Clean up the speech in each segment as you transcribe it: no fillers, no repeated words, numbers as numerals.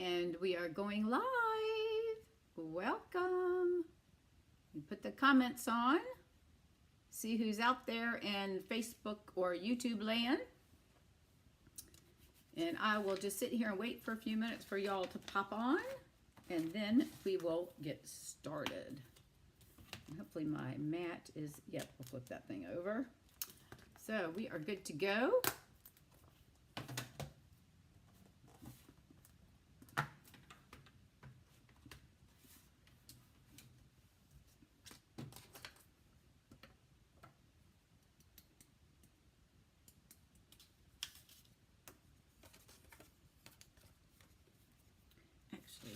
And we are going live. Welcome. You put the comments on. See who's out there in Facebook or YouTube land. And I will just sit here and wait for a few minutes for y'all to pop on. And then we will get started. Hopefully my mat is, yep, we'll flip that thing over. So we are good to go.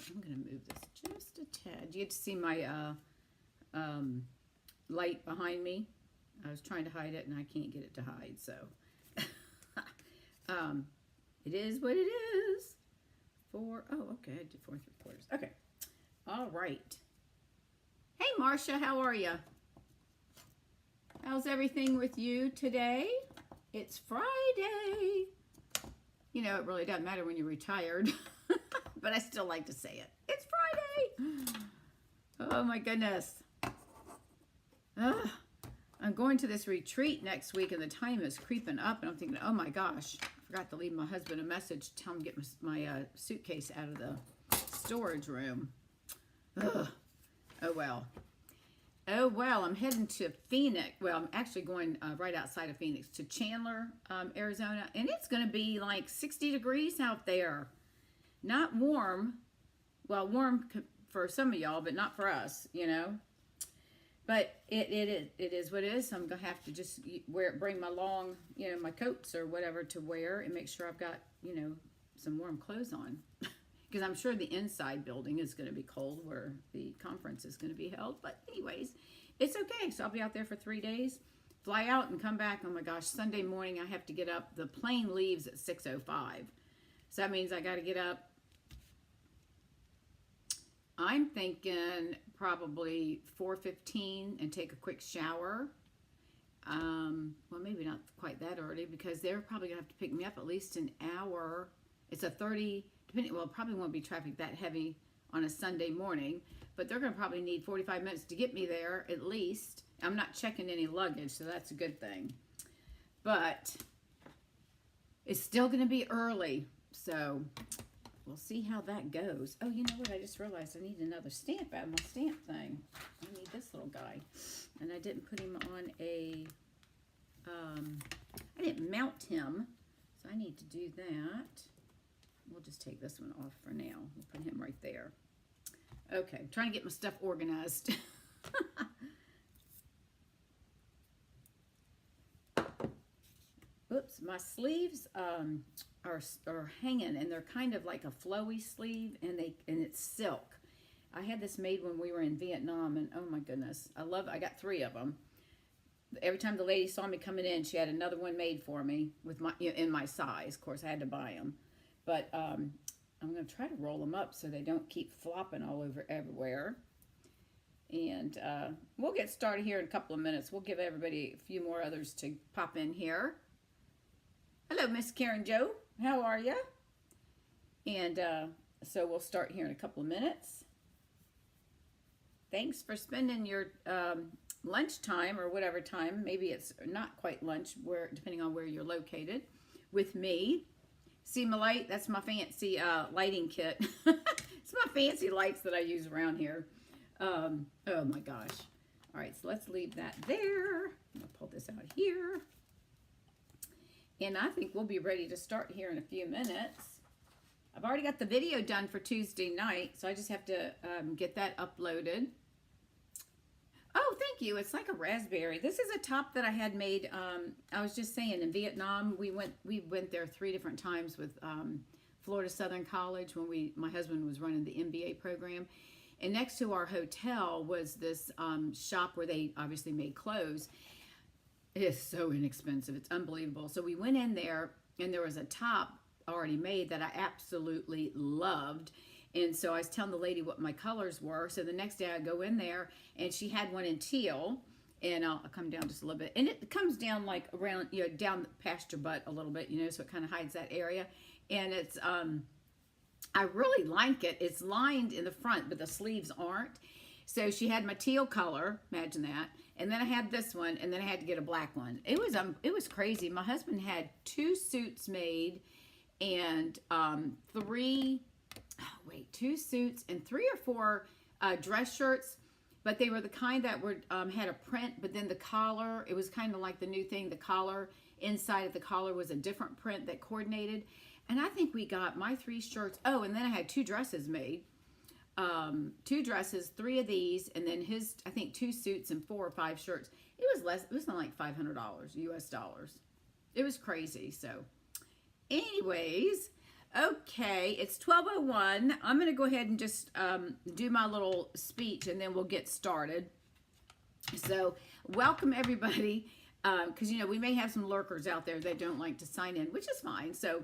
I'm going to move this just a tad. You get to see my light behind me. I was trying to hide it and I can't get it to hide, so it is what it is. Oh, okay, I did 4 3/4. Okay, all right. Hey, Marcia, how are you? How's everything with you today? It's Friday. You know, it really doesn't matter when you're retired. But I still like to say it. It's Friday. Oh my goodness. Ugh. I'm going to this retreat next week and the time is creeping up and I'm thinking, oh my gosh, I forgot to leave my husband a message to tell him to get my suitcase out of the storage room. Ugh. Oh well. Oh well, I'm heading to Phoenix. Well, I'm actually going right outside of Phoenix to Chandler, Arizona, and it's going to be like 60 degrees out there. Not warm, well, warm for some of y'all, but not for us, you know. But it is what it is. So I'm gonna have to just bring my long, you know, my coats or whatever to wear and make sure I've got, you know, some warm clothes on, because I'm sure the inside building is going to be cold where the conference is going to be held. But anyways, it's okay. So I'll be out there for 3 days, fly out and come back. Oh my gosh, Sunday morning I have to get up. The plane leaves at 6:05, so that means I got to get up. I'm thinking probably 4:15 and take a quick shower. Well, maybe not quite that early because they're probably gonna have to pick me up at least an hour. It's a 30, depending, well, probably won't be traffic that heavy on a Sunday morning, but they're gonna probably need 45 minutes to get me there at least. I'm not checking any luggage, so that's a good thing. But it's still gonna be early, so we'll see how that goes. Oh, you know what? I just realized I need another stamp out of my stamp thing. I need this little guy. And I didn't put him on a, I didn't mount him. So I need to do that. We'll just take this one off for now. We'll put him right there. Okay, I'm trying to get my stuff organized. Oops, my sleeves are hanging, and they're kind of like a flowy sleeve, and it's silk. I had this made when we were in Vietnam, and oh my goodness, I got 3 of them. Every time the lady saw me coming in, she had another one made for me with in my size. Of course, I had to buy them, but I'm going to try to roll them up so they don't keep flopping all over everywhere. And we'll get started here in a couple of minutes. We'll give everybody a few more others to pop in here. Hello, Miss Karen Jo. How are you? And so we'll start here in a couple of minutes. Thanks for spending your lunchtime or whatever time. Maybe it's not quite lunch, depending on where you're located, with me. See my light? That's my fancy lighting kit. It's my fancy lights that I use around here. Oh my gosh. All right, so let's leave that there. I'm gonna pull this out here. And I think we'll be ready to start here in a few minutes. I've already got the video done for Tuesday night, so I just have to get that uploaded. Oh, thank you. It's like a raspberry. This is a top that I had made. I was just saying, in Vietnam, we went there 3 different times with Florida Southern College when my husband was running the MBA program. And next to our hotel was this shop where they obviously made clothes. It is so inexpensive. It's unbelievable. So we went in there, and there was a top already made that I absolutely loved. And so I was telling the lady what my colors were. So the next day I go in there, and she had one in teal. And I'll come down just a little bit. And it comes down like around, you know, down past your butt a little bit, you know, so it kind of hides that area. And it's, I really like it. It's lined in the front, but the sleeves aren't. So she had my teal color, imagine that. And then I had this one, and then I had to get a black one. It was crazy. My husband had 2 suits made and 2 suits and 3 or 4 dress shirts, but they were the kind that were had a print, but then the collar, it was kind of like the new thing, the collar, inside of the collar was a different print that coordinated. And I think we got my 3 shirts. Oh, and then I had 2 dresses made. 2 dresses, 3 of these, and then his, I think 2 suits and 4 or 5 shirts. It was less, it was not like $500 US dollars. It was crazy. So anyways, okay, it's 12:01. I'm going to go ahead and just do my little speech, and then we'll get started. So welcome everybody, because you know we may have some lurkers out there that don't like to sign in, which is fine. So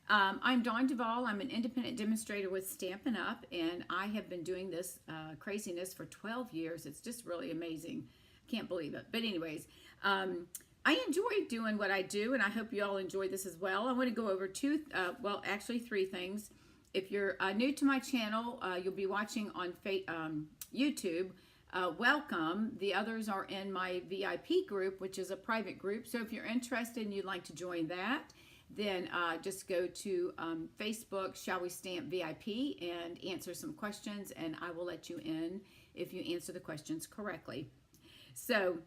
I'm Dawn Duvall. I'm an independent demonstrator with Stampin' Up, and I have been doing this craziness for 12 years. It's just really amazing. Can't believe it. But anyways, I enjoy doing what I do, and I hope you all enjoy this as well. I want to go over 3 things. If you're new to my channel, you'll be watching on YouTube. Welcome. The others are in my VIP group, which is a private group. So if you're interested and you'd like to join that, then just go to Facebook, Shall We Stamp VIP, and answer some questions, and I will let you in if you answer the questions correctly. So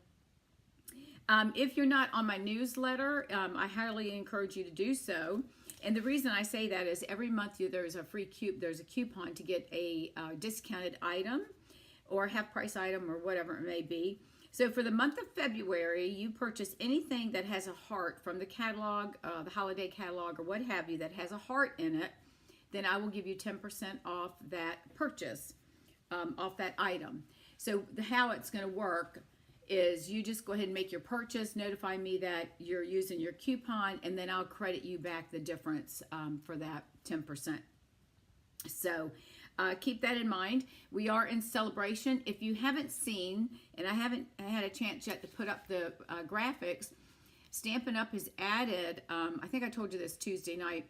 if you're not on my newsletter, I highly encourage you to do so. And the reason I say that is every month there's a coupon to get a discounted item or a half-price item or whatever it may be. So for the month of February, you purchase anything that has a heart from the catalog, the holiday catalog or what have you, that has a heart in it, then I will give you 10% off that purchase, off that item. So how it's going to work is you just go ahead and make your purchase, notify me that you're using your coupon, and then I'll credit you back the difference for that 10%. So keep that in mind. We are in celebration. If you haven't seen, and I haven't had a chance yet to put up the graphics, Stampin' Up! Has added, I think I told you this Tuesday night,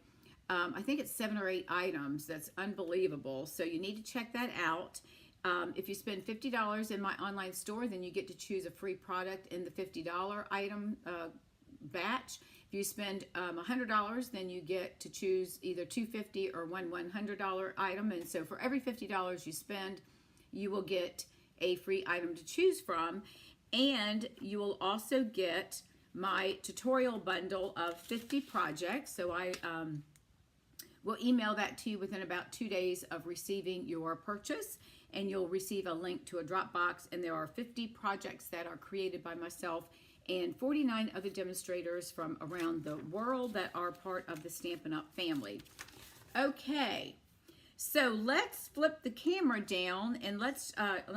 I think it's 7 or 8 items. That's unbelievable. So you need to check that out. If you spend $50 in my online store, then you get to choose a free product in the $50 item batch. If you spend $100, then you get to choose either $250 or one $100 item. And so for every $50 you spend, you will get a free item to choose from. And you will also get my tutorial bundle of 50 projects. So I will email that to you within about 2 days of receiving your purchase. And you'll receive a link to a Dropbox. And there are 50 projects that are created by myself and 49 other demonstrators from around the world that are part of the Stampin' Up! Family. Okay, so let's flip the camera down and let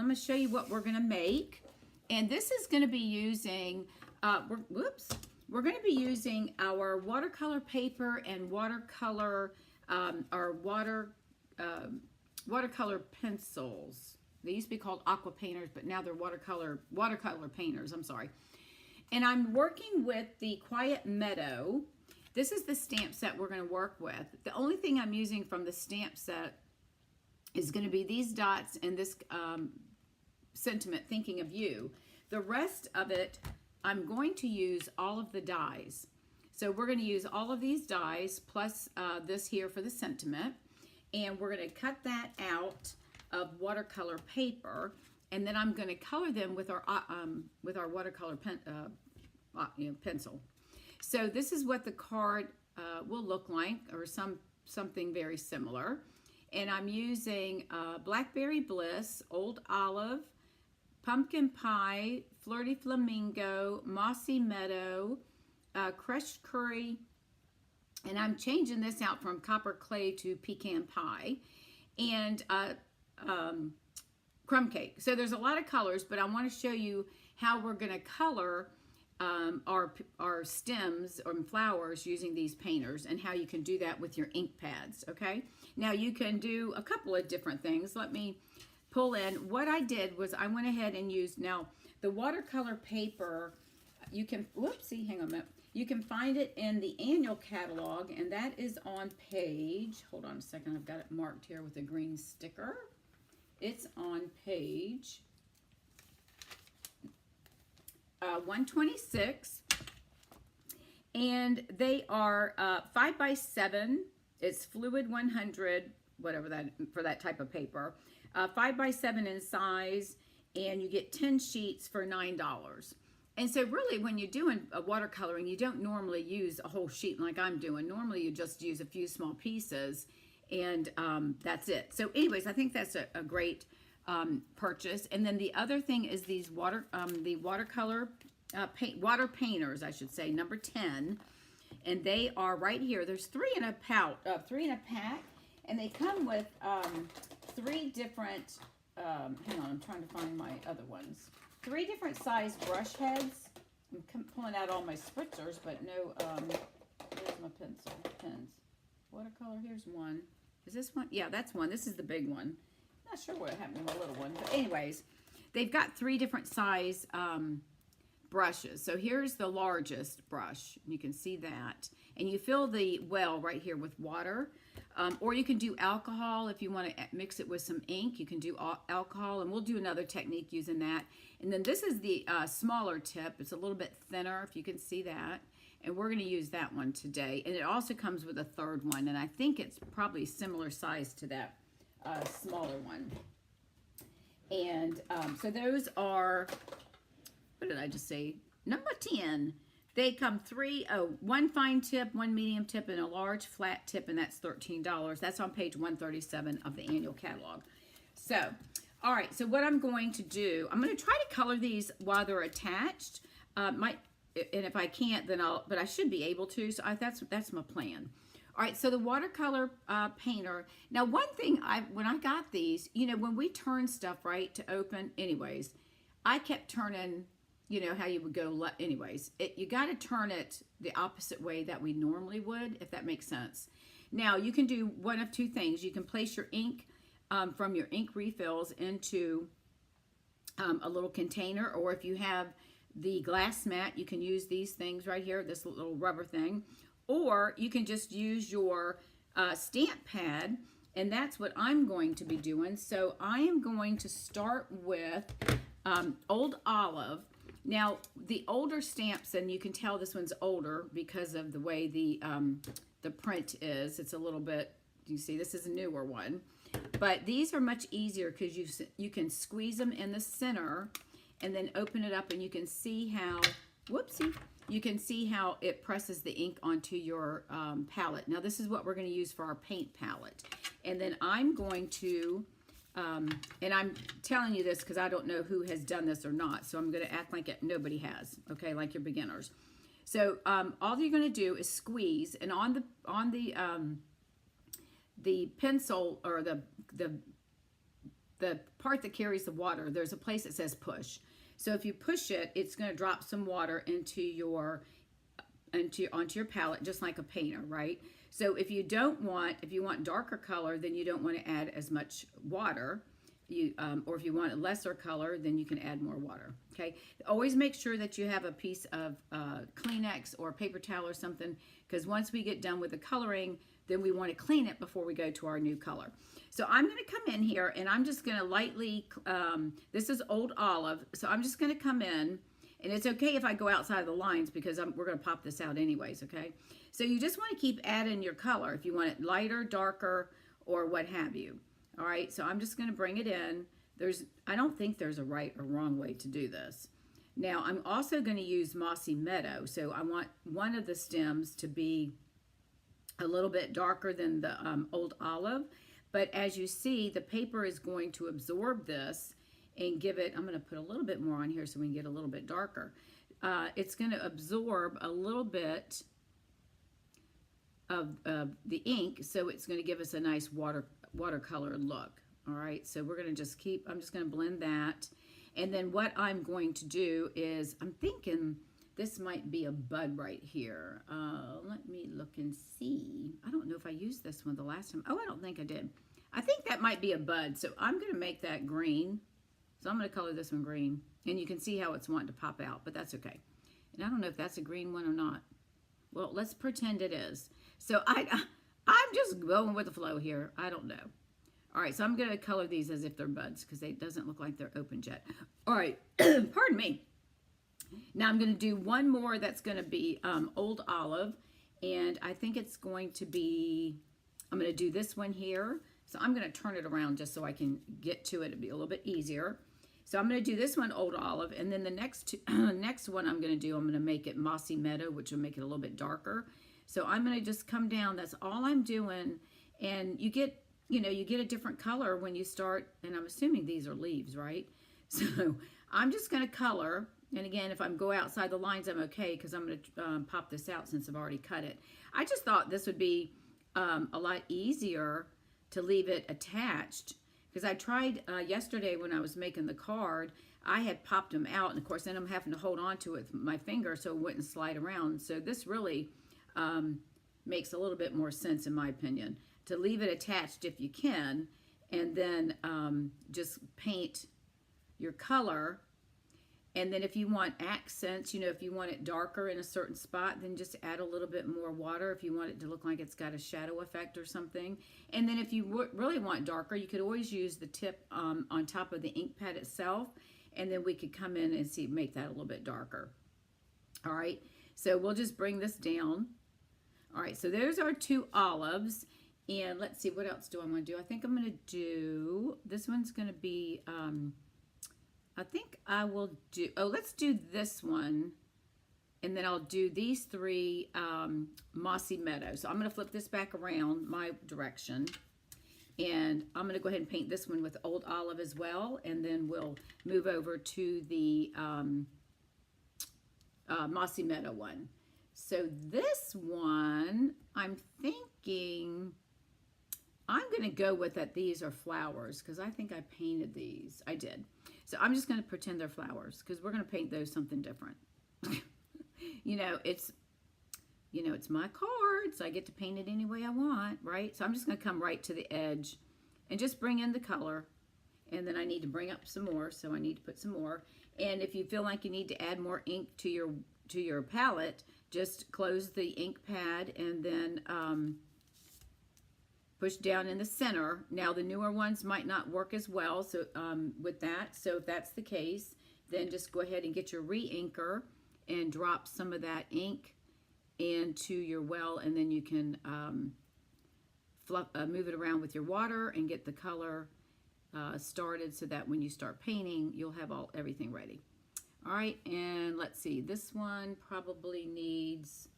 me show you what we're going to make. And this is going to be using, we're going to be using our watercolor paper and watercolor, watercolor pencils. They used to be called aqua painters, but now they're watercolor painters, I'm sorry. And I'm working with the Quiet Meadow. This is the stamp set we're going to work with. The only thing I'm using from the stamp set is going to be these dots and this sentiment, thinking of you. The rest of it, I'm going to use all of the dies. So we're going to use all of these dies plus this here for the sentiment. And we're going to cut that out of watercolor paper. And then I'm going to color them with our watercolor pencil. So this is what the card will look like, or something very similar. And I'm using Blackberry Bliss, Old Olive, Pumpkin Pie, Flirty Flamingo, Mossy Meadow, Crushed Curry, and I'm changing this out from Copper Clay to Pecan Pie, and Crumb Cake. So there's a lot of colors, but I want to show you how we're going to color our stems or flowers using these painters, and how you can do that with your ink pads. Okay, now you can do a couple of different things. Let me pull in. What I did was I went ahead and used, now the watercolor paper, you can, whoopsie, hang on a minute. You can find it in the annual catalog, and that is on page, hold on a second, I've got it marked here with a green sticker. It's on page 126, and they are 5x7. It's fluid 100, whatever that, for that type of paper. 5x7 in size, and you get 10 sheets for $9. And so really when you're doing a watercoloring, you don't normally use a whole sheet like I'm doing. Normally you just use a few small pieces, and that's it. So anyways, I think that's a great purchase. And then the other thing is these the watercolor water painters, I should say, number 10. And they are right here. There's 3 in a pack, and they come with 3 different, hang on, I'm trying to find my other ones. 3 different size brush heads. I'm pulling out all my spritzers, but no, where's my pens? Watercolor, here's one. Is this one? Yeah, that's one. This is the big one. Not sure what happened to the little one, but anyways, they've got 3 different size brushes. So here's the largest brush. You can see that. And you fill the well right here with water. Or you can do alcohol if you want to mix it with some ink. You can do alcohol, and we'll do another technique using that. And then this is the smaller tip. It's a little bit thinner, if you can see that. And we're going to use that one today. And it also comes with a 3rd one, and I think it's probably similar size to that smaller one. And so those are, what did I just say? Number 10. They come 1 fine tip, 1 medium tip, and a large flat tip, and that's $13. That's on page 137 of the annual catalog. So, all right, so what I'm going to do, I'm going to try to color these while they're attached. And if I can't, then but I should be able to, so that's my plan. All right, so the watercolor painter. Now, one thing, when I got these, you know, when we turn stuff, right, to open, anyways, I kept turning, you know how you would go, anyways, you got to turn it the opposite way that we normally would, if that makes sense. Now, you can do one of 2 things. You can place your ink from your ink refills into a little container, or if you have the glass mat, you can use these things right here, this little rubber thing, or you can just use your stamp pad, and that's what I'm going to be doing. So I am going to start with Old Olive. Now, the older stamps, and you can tell this one's older because of the way the print is. It's a little bit, you see, this is a newer one. But these are much easier because you can squeeze them in the center and then open it up, and you can see how, whoopsie, you can see how it presses the ink onto your palette. Now, this is what we're going to use for our paint palette. And then I'm going to... and I'm telling you this because I don't know who has done this or not, so I'm going to act like nobody has, okay, like you're beginners. So all you're going to do is squeeze, and on the pencil, or the part that carries the water, there's a place that says push. So if you push it, it's going to drop some water onto your palette, just like a painter, right? So if you want darker color, then you don't want to add as much water. Or if you want a lesser color, then you can add more water, okay? Always make sure that you have a piece of Kleenex or paper towel or something, because once we get done with the coloring, then we want to clean it before we go to our new color. So I'm going to come in here, and I'm just going to lightly, this is Old Olive, so I'm just going to come in, and it's okay if I go outside of the lines because we're going to pop this out anyways, okay? So you just want to keep adding your color if you want it lighter, darker, or what have you. All right, so I'm just going to bring it in. I don't think there's a right or wrong way to do this. Now, I'm also going to use Mossy Meadow. So I want one of the stems to be a little bit darker than the Old Olive. But as you see, the paper is going to absorb this and give it, I'm going to put a little bit more on here so we can get a little bit darker. It's going to absorb a little bit of the ink, so it's going to give us a nice watercolor look. All right, so we're going to just I'm just going to blend that. And then what I'm going to do is, I'm thinking this might be a bud right here. Let me look and see. I don't know if I used this one the last time. Oh, I don't think I did. I think that might be a bud, so I'm going to make that green. So I'm going to color this one green. And you can see how it's wanting to pop out, but that's okay. And I don't know if that's a green one or not. Well, let's pretend it is. So I'm just going with the flow here. I don't know. All right, so I'm going to color these as if they're buds because it doesn't look like they're opened yet. All right, pardon me. Now I'm going to do one more that's going to be Old Olive, and I think it's going to be, I'm going to do this one here. So I'm going to turn it around just so I can get to it. It'll be a little bit easier. So I'm going to do this one, Old Olive, and then the next one I'm going to make it Mossy Meadow, which will make it a little bit darker. So I'm going to just come down. That's all I'm doing, and you get a different color when you start, and I'm assuming these are leaves, right? So I'm just going to color, and again, if I go outside the lines, I'm okay, because I'm going to pop this out since I've already cut it. I just thought this would be a lot easier to leave it attached, because I tried yesterday when I was making the card. I had popped them out, and of course then I'm having to hold on to it with my finger so it wouldn't slide around. So this really makes a little bit more sense, in my opinion, to leave it attached if you can, and then just paint your color. And then if you want accents, if you want it darker in a certain spot, then just add a little bit more water if you want it to look like it's got a shadow effect or something. And then if you really want darker, you could always use the tip on top of the ink pad itself, and then we could come in and make that a little bit darker. All right, so we'll just bring this down. All right, so there's our two olives. And let's see, what else do I want to do? I think I'm going to do, this one's going to be, I think I will do, let's do this one, and then I'll do these three Mossy Meadow. So I'm going to flip this back around my direction, and I'm going to go ahead and paint this one with Old Olive as well, and then we'll move over to the Mossy Meadow one. So this one, I'm thinking I'm going to go with that these are flowers, because I think I painted these. I did. So I'm just going to pretend they're flowers, because we're going to paint those something different. It's my card, so I get to paint it any way I want, right? So I'm just going to come right to the edge and just bring in the color. And then I need to bring up some more, so I need to put some more. And if you feel like you need to add more ink to your palette, just close the ink pad and then push down in the center. Now the newer ones might not work as well, so with that. So if that's the case, then just go ahead and get your re-inker and drop some of that ink into your well, and then you can move it around with your water and get the color started, so that when you start painting, you'll have everything ready. All right, and let's see. This one probably needs.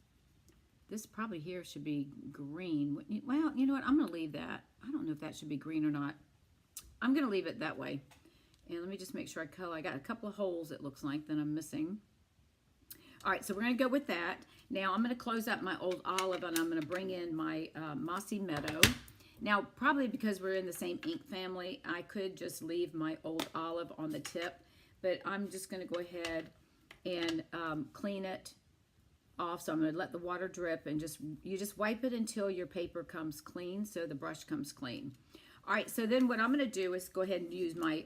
This probably here should be green. Well, you know what? I'm going to leave that. I don't know if that should be green or not. I'm going to leave it that way. And let me just make sure I color. I got a couple of holes, it looks like, that I'm missing. All right, so we're going to go with that. Now I'm going to close up my Old Olive, and I'm going to bring in my Mossy Meadow. Now, probably because we're in the same ink family, I could just leave my Old Olive on the tip. But I'm just going to go ahead and clean it off. So I'm going to let the water drip, and you just wipe it until your paper comes clean, so the brush comes clean. All right, so then what I'm going to do is go ahead and use my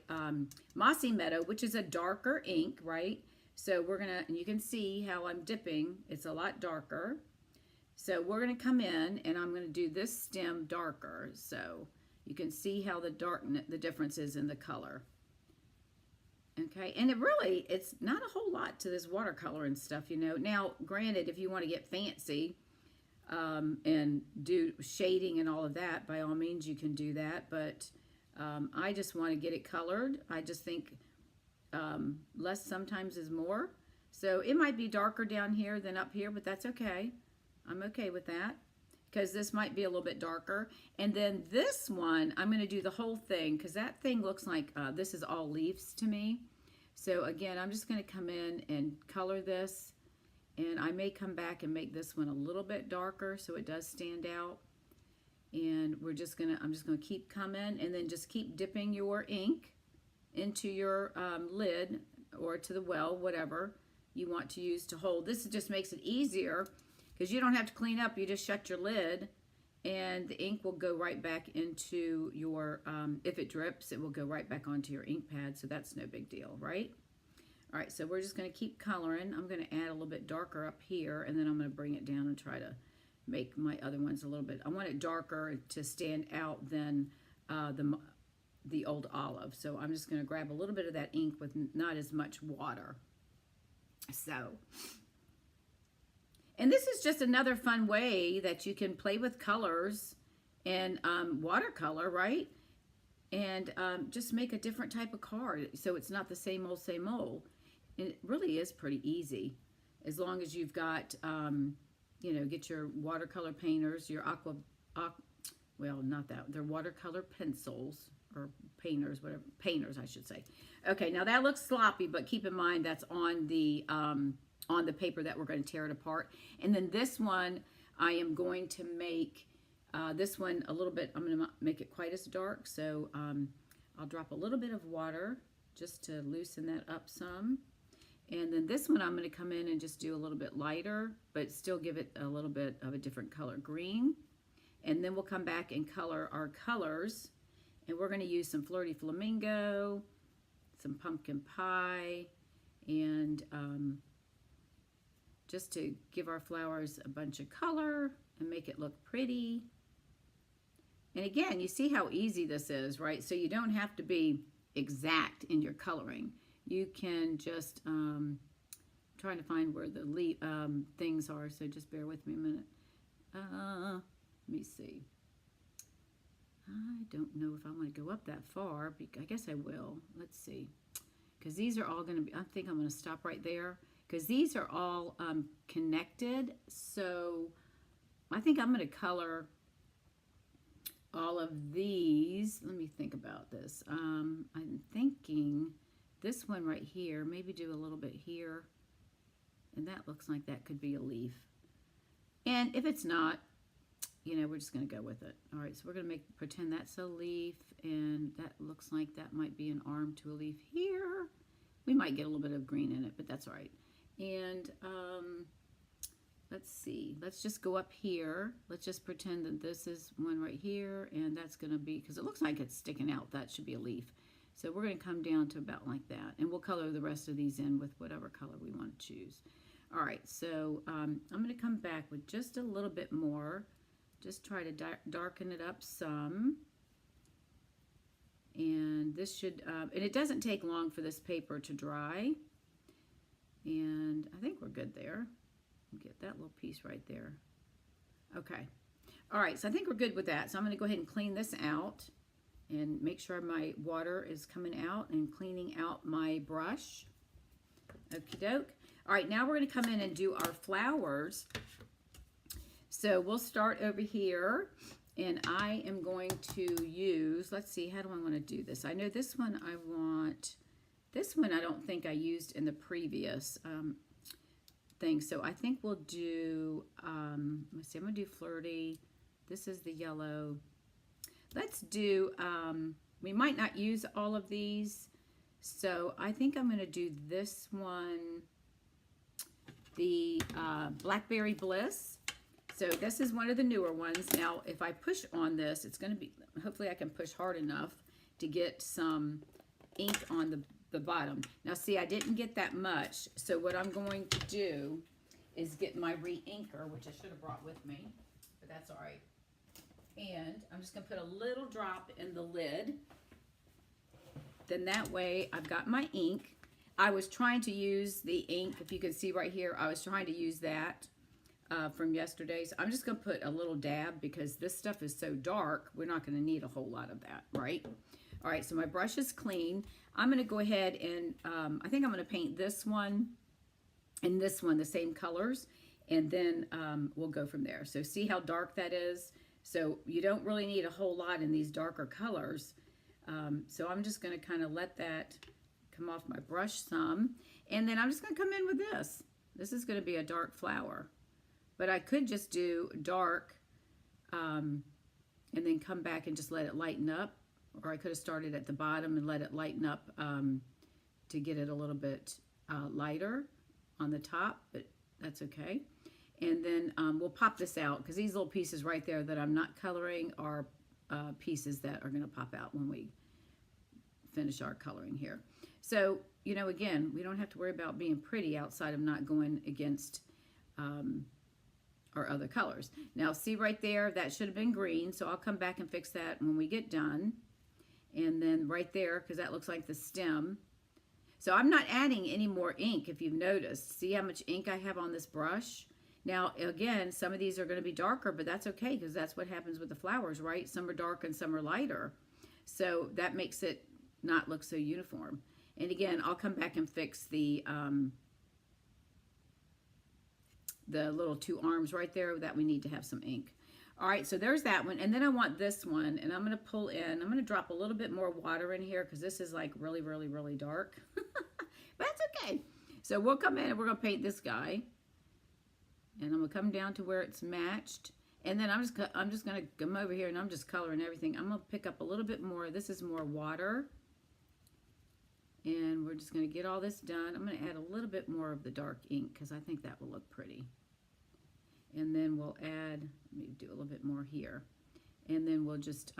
Mossy Meadow, which is a darker ink, right? So we're going to, and you can see how I'm dipping. It's a lot darker. So we're going to come in, and I'm going to do this stem darker. So you can see how the difference is in the color. Okay, and it's not a whole lot to this watercolor and stuff, Now, granted, if you want to get fancy and do shading and all of that, by all means you can do that. But I just want to get it colored. I just think less sometimes is more. So it might be darker down here than up here, but that's okay. I'm okay with that, because this might be a little bit darker. And then this one, I'm going to do the whole thing, because that thing looks like this is all leaves to me. So again, I'm just going to come in and color this, and I may come back and make this one a little bit darker so it does stand out. And I'm just going to keep coming, and then just keep dipping your ink into your lid or to the well, whatever you want to use to hold. This just makes it easier, because you don't have to clean up. You just shut your lid, and the ink will go right back into your, if it drips, it will go right back onto your ink pad, so that's no big deal, right? All right, so we're just going to keep coloring. I'm going to add a little bit darker up here, and then I'm going to bring it down and try to make my other ones a little bit. I want it darker to stand out than the old olive. So I'm just going to grab a little bit of that ink with not as much water. So, and this is just another fun way that you can play with colors and watercolor, right? And just make a different type of card so it's not the same old, same old. And it really is pretty easy as long as you've got, you know, get your watercolor painters, your well, not that, they're watercolor pencils or painters, whatever, painters, I should say. Okay, now that looks sloppy, but keep in mind that's on the paper that we're going to tear it apart. And then this one, I am going to make this one a little bit, I'm going to make it quite as dark, so I'll drop a little bit of water just to loosen that up some. And then this one I'm going to come in and just do a little bit lighter, but still give it a little bit of a different color green. And then we'll come back and color our colors. And we're going to use some Flirty Flamingo, some pumpkin pie, and just to give our flowers a bunch of color and make it look pretty. And again, you see how easy this is, right? So you don't have to be exact in your coloring. You can just, trying to find where the things are, so just bear with me a minute. Let me see. I don't know if I want to go up that far. I guess I will. Let's see. Because these are all going to be, I think I'm going to stop right there. Because these are all connected. So I think I'm going to color all of these. Let me think about this. I'm thinking this one right here, maybe do a little bit here. And that looks like that could be a leaf. And if it's not, you know, we're just going to go with it. All right, so we're going to pretend that's a leaf, and that looks like that might be an arm to a leaf here. We might get a little bit of green in it, but that's all right. And let's see. Let's just go up here. Let's just pretend that this is one right here, and that's going to be, because it looks like it's sticking out. That should be a leaf. So we're going to come down to about like that, and we'll color the rest of these in with whatever color we want to choose. All right, so I'm going to come back with just a little bit more. Just try to darken it up some. And this should, and it doesn't take long for this paper to dry. And I think we're good there. Get that little piece right there. Okay. All right, so I think we're good with that. So I'm going to go ahead and clean this out and make sure my water is coming out and cleaning out my brush. Okie doke. All right, now we're going to come in and do our flowers. So we'll start over here, and I am going to use, let's see, how do I want to do this? I know this one I want, this one I don't think I used in the previous thing. So I think we'll do, let's see, I'm going to do Flirty. This is the yellow. Let's do, we might not use all of these. So I think I'm going to do this one, the Blackberry Bliss. So this is one of the newer ones. Now, if I push on this, it's going to be, hopefully I can push hard enough to get some ink on the bottom. Now, see, I didn't get that much. So what I'm going to do is get my re-inker, which I should have brought with me, but that's all right. And I'm just going to put a little drop in the lid. Then that way I've got my ink. I was trying to use the ink, if you can see right here, I was trying to use that from yesterday. So I'm just going to put a little dab because this stuff is so dark, we're not going to need a whole lot of that, right? All right, so my brush is clean. I'm going to go ahead and I think I'm going to paint this one and this one the same colors, and then we'll go from there. So see how dark that is? So you don't really need a whole lot in these darker colors. So I'm just going to kind of let that come off my brush some, and then I'm just going to come in with this. This is going to be a dark flower, but I could just do dark and then come back and just let it lighten up, or I could have started at the bottom and let it lighten up to get it a little bit lighter on the top, but that's okay. And then we'll pop this out because these little pieces right there that I'm not coloring are pieces that are going to pop out when we finish our coloring here. So, you know, again, we don't have to worry about being pretty outside of not going against our other colors. Now, see right there, that should have been green, so I'll come back and fix that when we get done. And then right there, because that looks like the stem. So I'm not adding any more ink, if you've noticed. See how much ink I have on this brush? Now, again, some of these are going to be darker, but that's okay, because that's what happens with the flowers, right? Some are dark and some are lighter. So that makes it not look so uniform. And again, I'll come back and fix the little two arms right there that we need to have some ink. All right, so there's that one. And then I want this one, and I'm going to pull in. I'm going to drop a little bit more water in here because this is like really, really, really dark. But that's okay. So we'll come in and we're going to paint this guy. And I'm going to come down to where it's matched. And then I'm just going to come over here and I'm just coloring everything. I'm going to pick up a little bit more. This is more water. And we're just going to get all this done. I'm going to add a little bit more of the dark ink because I think that will look pretty. And then we'll add, let me do a little bit more here. And then we'll just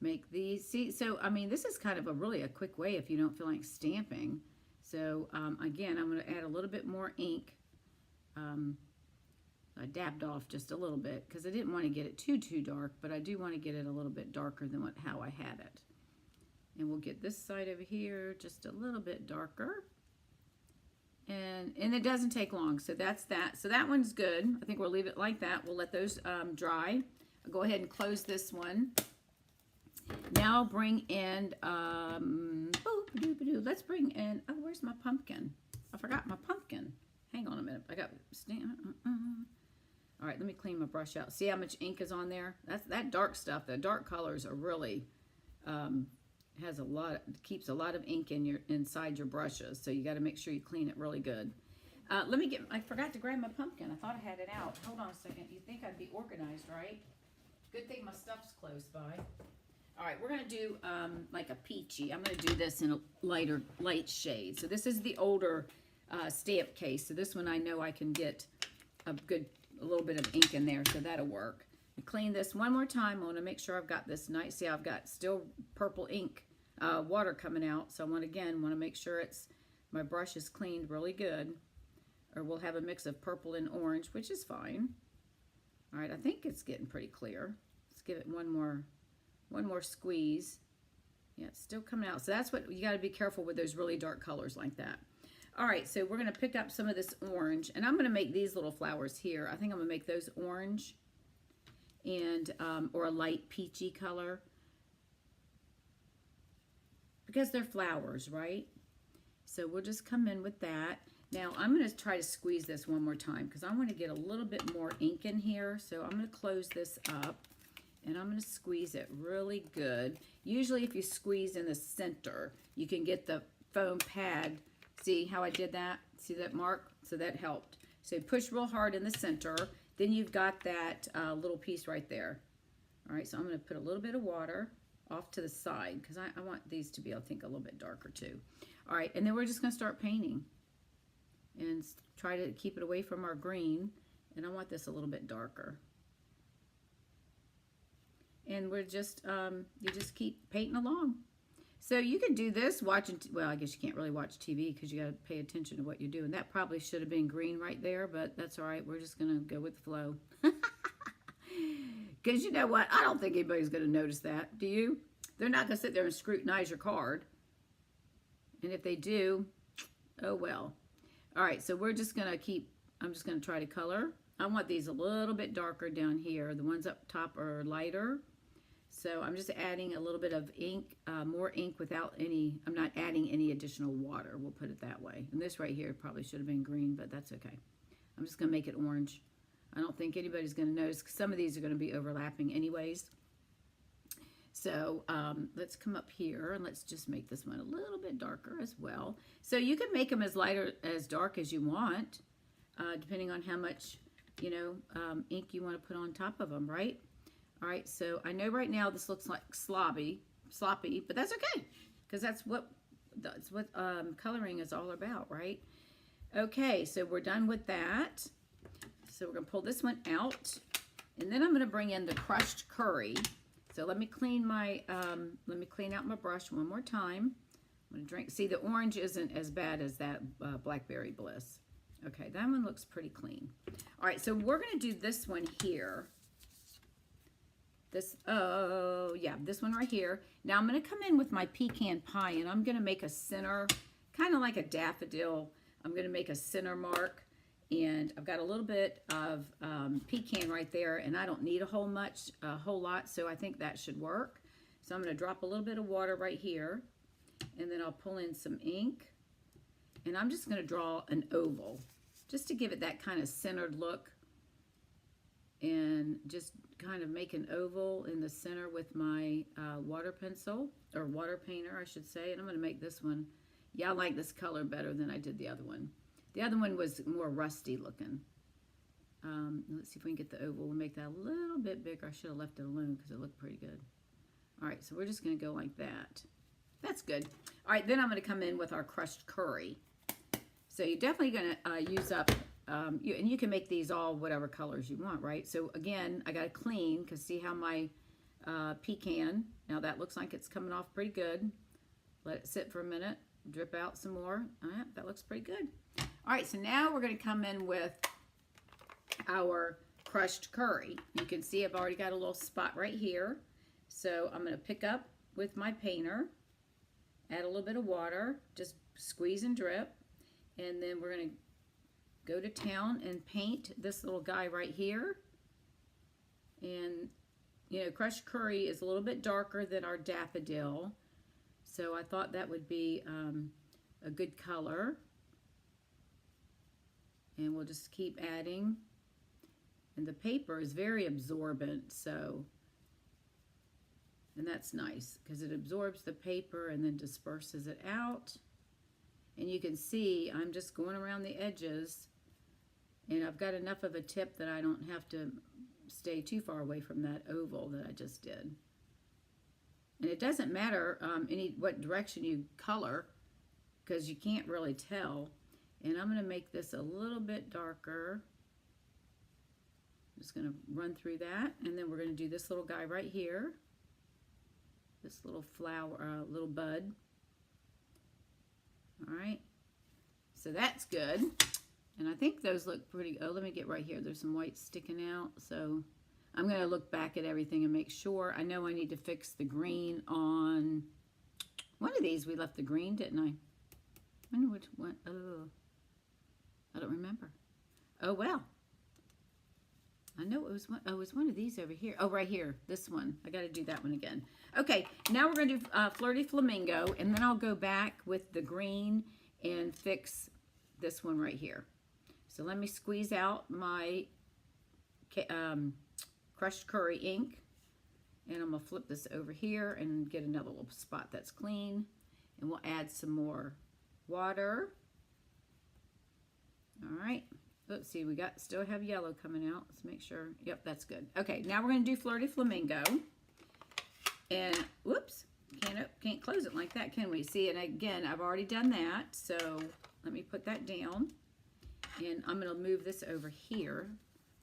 make these. See, so, I mean, this is kind of really a quick way if you don't feel like stamping. So, again, I'm going to add a little bit more ink. I dabbed off just a little bit because I didn't want to get it too dark, but I do want to get it a little bit darker than how I had it. And we'll get this side over here just a little bit darker. And it doesn't take long, so that's that. So that one's good. I think we'll leave it like that. We'll let those dry. I'll go ahead and close this one. Now bring in, let's bring in, oh, where's my pumpkin? I forgot my pumpkin. Hang on a minute. I got, all right, let me clean my brush out. See how much ink is on there? That dark stuff, the dark colors are really, keeps a lot of ink inside your brushes, so you got to make sure you clean it really good. I forgot to grab my pumpkin. I thought I had it out. Hold on a second. You think I'd be organized, right? Good thing my stuff's close by. All right, we're going to do like a peachy. I'm going to do this in a light shade. So this is the older stamp case. So this one I know I can get a little bit of ink in there, so that'll work. Clean this one more time. I want to make sure I've got this nice. See, I've got still purple ink, water coming out. So I want to make sure my brush is cleaned really good, or we'll have a mix of purple and orange, which is fine. All right, I think it's getting pretty clear. Let's give it one more squeeze. Yeah, it's still coming out. So that's what you got to be careful with, those really dark colors like that. All right, so we're going to pick up some of this orange, and I'm going to make these little flowers here. I think I'm going to make those orange and or a light peachy color because they're flowers, right? So we'll just come in with that. Now I'm going to try to squeeze this one more time because I want to get a little bit more ink in here. So I'm going to close this up and I'm going to squeeze it really good. Usually if you squeeze in the center, you can get the foam pad. See how I did that? See that mark? So that helped. So push real hard in the center. Then you've got that little piece right there. All right, so I'm going to put a little bit of water off to the side because I want these to be, I think, a little bit darker too. All right, and then we're just going to start painting and try to keep it away from our green. And I want this a little bit darker. And we're just, you just keep painting along. So you can do this watching, well, I guess you can't really watch TV because you got to pay attention to what you're doing. That probably should have been green right there, but that's all right. We're just going to go with the flow. Because you know what? I don't think anybody's going to notice that. Do you? They're not going to sit there and scrutinize your card. And if they do, oh well. All right, so we're just going to keep, I'm just going to try to color. I want these a little bit darker down here. The ones up top are lighter. So I'm just adding a little bit of ink, more ink without any, I'm not adding any additional water. We'll put it that way. And this right here probably should have been green, but that's okay. I'm just going to make it orange. I don't think anybody's going to notice because some of these are going to be overlapping anyways. So let's come up here and let's just make this one a little bit darker as well. So you can make them as light or as dark as you want, depending on how much, you know, ink you want to put on top of them, right? All right, so I know right now this looks like sloppy, but that's okay because that's what coloring is all about, right? Okay, so we're done with that. So we're gonna pull this one out, and then I'm gonna bring in the crushed curry. So let me clean my, let me clean out my brush one more time. I'm gonna drink. See, the orange isn't as bad as that Blackberry Bliss. Okay, that one looks pretty clean. All right, so we're gonna do this one here. This, oh yeah, this one right here. Now I'm gonna come in with my pecan pie, and I'm gonna make a center, kind of like a daffodil. I'm gonna make a center mark, and I've got a little bit of pecan right there, and I don't need a whole lot, so I think that should work. So I'm gonna drop a little bit of water right here, and then I'll pull in some ink, and I'm just gonna draw an oval, just to give it that kind of centered look, and just kind of make an oval in the center with my water pencil, or water painter, I should say. And I'm going to make this one, yeah, I like this color better than I did the other one. The other one was more rusty looking. Let's see if we can get the oval. We'll make that a little bit bigger. I should have left it alone because it looked pretty good. All right, so we're just going to go like that. That's good. All right, then I'm going to come in with our crushed curry. So you're definitely going to use up, and you can make these all whatever colors you want, right? So again, I got to clean, because see how my pecan, now that looks like it's coming off pretty good. Let it sit for a minute, drip out some more. All right, that looks pretty good. All right, so now we're going to come in with our crushed curry. You can see I've already got a little spot right here. So I'm going to pick up with my painter, add a little bit of water, just squeeze and drip, and then we're going to go to town and paint this little guy right here. And, you know, crushed curry is a little bit darker than our daffodil, so I thought that would be a good color. And we'll just keep adding. And the paper is very absorbent, so, and that's nice because it absorbs the paper and then disperses it out. And you can see I'm just going around the edges, and I've got enough of a tip that I don't have to stay too far away from that oval that I just did. And it doesn't matter what direction you color, because you can't really tell. And I'm going to make this a little bit darker. I'm just going to run through that, and then we're going to do this little guy right here, this little flower, little bud. All right, so that's good. And I think those look pretty, oh, let me get right here. There's some white sticking out. So I'm going to look back at everything and make sure. I know I need to fix the green on one of these. We left the green, didn't I? I wonder which one. Oh, I don't remember. Oh, well. I know it was one. Oh, it was one of these over here. Oh, right here. This one. I got to do that one again. Okay, now we're going to do Flirty Flamingo, and then I'll go back with the green and fix this one right here. So let me squeeze out my crushed curry ink, and I'm going to flip this over here and get another little spot that's clean, and we'll add some more water. All right. Let's see, we still have yellow coming out. Let's make sure. Yep, that's good. Okay, now we're going to do Flirty Flamingo. And, whoops, can't close it like that, can we? See, and again, I've already done that. So let me put that down. And I'm going to move this over here.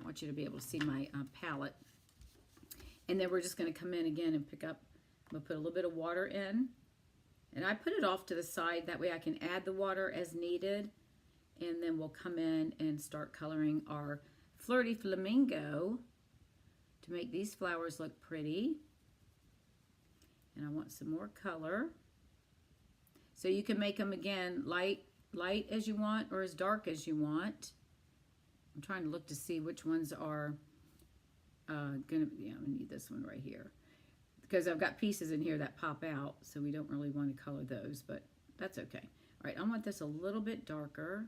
I want you to be able to see my palette. And then we're just going to come in again and pick up. I'm going to put a little bit of water in. And I put it off to the side. That way I can add the water as needed. And then we'll come in and start coloring our Flirty Flamingo to make these flowers look pretty. And I want some more color. So you can make them again light as you want or as dark as you want. I'm trying to look to see which ones are I'm gonna need this one right here, because I've got pieces in here that pop out, so we don't really want to color those, but that's okay. All right, I want this a little bit darker.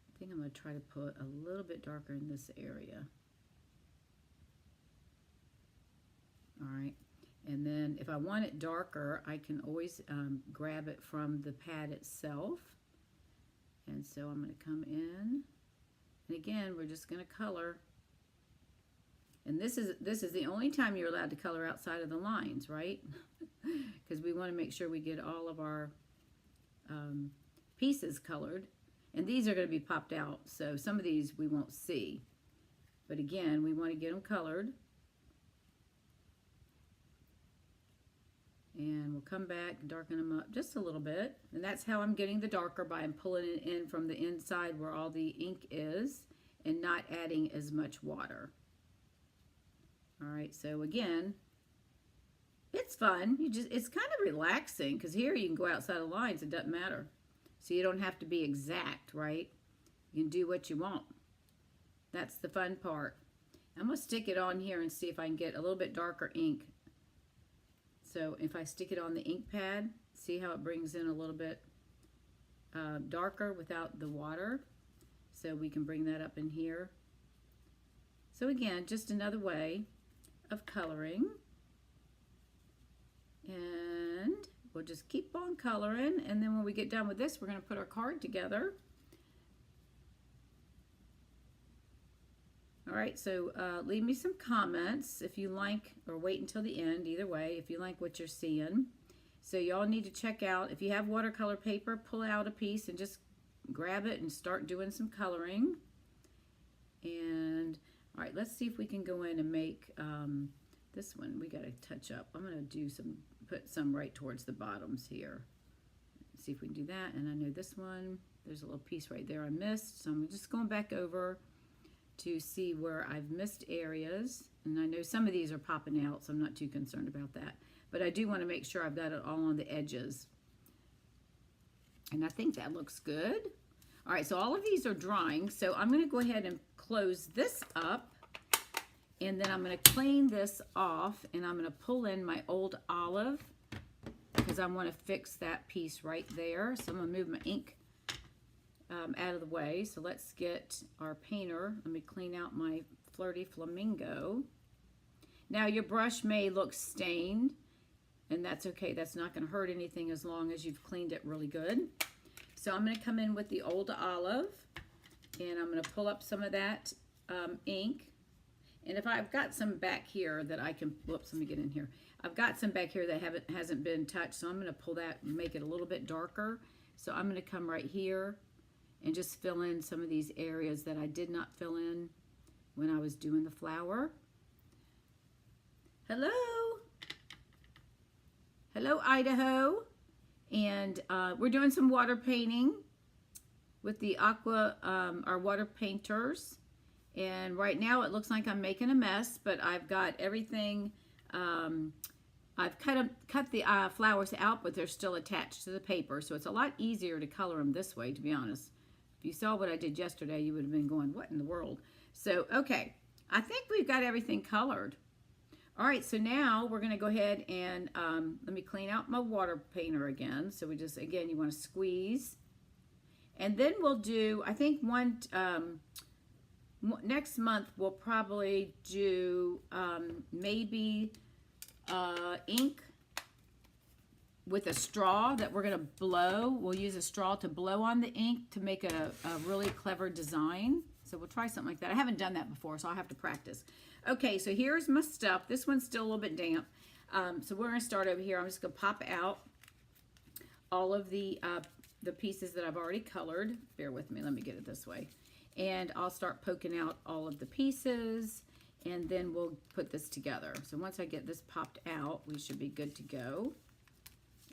I think I'm going to try to put a little bit darker in this area. All right, and then if I want it darker, I can always grab it from the pad itself. And so I'm going to come in, and again, we're just going to color. And this is the only time you're allowed to color outside of the lines, right? Because we want to make sure we get all of our pieces colored. And these are going to be popped out, so some of these we won't see. But again, we want to get them colored. And we'll come back, darken them up just a little bit. And that's how I'm getting the darker, by I'm pulling it in from the inside where all the ink is and not adding as much water. All right, so again, it's fun. It's kind of relaxing, because here you can go outside the lines. It doesn't matter. So you don't have to be exact, right? You can do what you want. That's the fun part. I'm going to stick it on here and see if I can get a little bit darker ink. So if I stick it on the ink pad, see how it brings in a little bit darker without the water. So we can bring that up in here. So again, just another way of coloring. And we'll just keep on coloring. And then when we get done with this, we're going to put our card together. All right, so leave me some comments if you like, or wait until the end, either way, if you like what you're seeing. So y'all need to check out, if you have watercolor paper, pull out a piece and just grab it and start doing some coloring. And, all right, let's see if we can go in and make this one. We got to touch up. I'm going to do put some right towards the bottoms here. See if we can do that. And I know this one, there's a little piece right there I missed. So I'm just going back over to see where I've missed areas. And I know some of these are popping out, so I'm not too concerned about that. But I do want to make sure I've got it all on the edges. And I think that looks good. All right, so all of these are drying. So I'm going to go ahead and close this up. And then I'm going to clean this off. And I'm going to pull in my old olive, because I want to fix that piece right there. So I'm going to move my ink out of the way. So let's get our painter. Let me clean out my Flirty Flamingo. Now your brush may look stained, and that's okay. That's not going to hurt anything as long as you've cleaned it really good. So I'm going to come in with the old olive, and I'm going to pull up some of that ink. And if I've got some back here that I can, whoops, let me get in here. I've got some back here that hasn't been touched, so I'm going to pull that and make it a little bit darker. So I'm going to come right here and just fill in some of these areas that I did not fill in when I was doing the flower. Hello. Hello, Idaho. And we're doing some water painting with the aqua, our water painters. And right now it looks like I'm making a mess, but I've got everything, I've cut the flowers out, but they're still attached to the paper. So it's a lot easier to color them this way, to be honest. If you saw what I did yesterday, you would have been going, what in the world? So, okay, I think we've got everything colored. All right, so now we're going to go ahead and let me clean out my water painter again. So we just, again, you want to squeeze. And then we'll do, I think next month we'll probably do maybe ink with a straw that we're going to blow. We'll use a straw to blow on the ink to make a really clever design. So we'll try something like that. I haven't done that before, so I'll have to practice. Okay, so here's my stuff. This one's still a little bit damp. So we're going to start over here. I'm just going to pop out all of the pieces that I've already colored. Bear with me. Let me get it this way. And I'll start poking out all of the pieces, and then we'll put this together. So once I get this popped out, we should be good to go.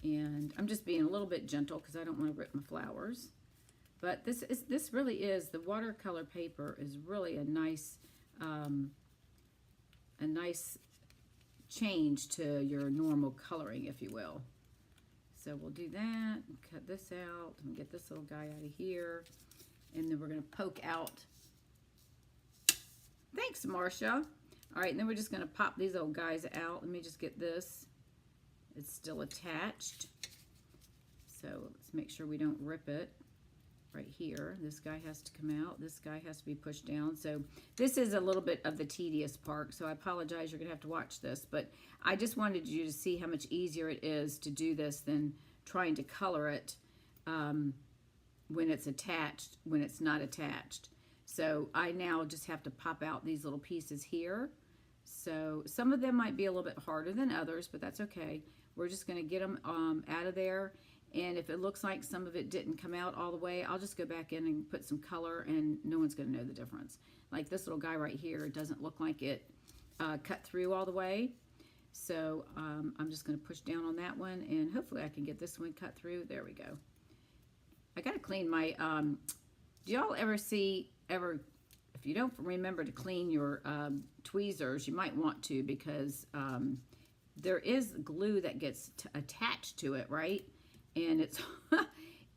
And I'm just being a little bit gentle because I don't want to rip my flowers. But this really is, the watercolor paper is really a nice change to your normal coloring, if you will. So we'll do that, and cut this out, and get this little guy out of here. And then we're going to poke out. Thanks, Marcia. All right, and then we're just going to pop these old guys out. Let me just get this. It's still attached. So let's make sure we don't rip it right here. This guy has to come out. This guy has to be pushed down. So this is a little bit of the tedious part. So I apologize. You're going to have to watch this. But I just wanted you to see how much easier it is to do this than trying to color it when it's attached, when it's not attached. So I now just have to pop out these little pieces here. So some of them might be a little bit harder than others, but that's okay. We're just going to get them out of there. And if it looks like some of it didn't come out all the way, I'll just go back in and put some color, and no one's going to know the difference. Like this little guy right here, it doesn't look like it cut through all the way. So I'm just going to push down on that one, and hopefully I can get this one cut through. There we go. I got to clean my, do y'all ever if you don't remember to clean your tweezers, you might want to, because there is glue that gets attached to it, right? And it's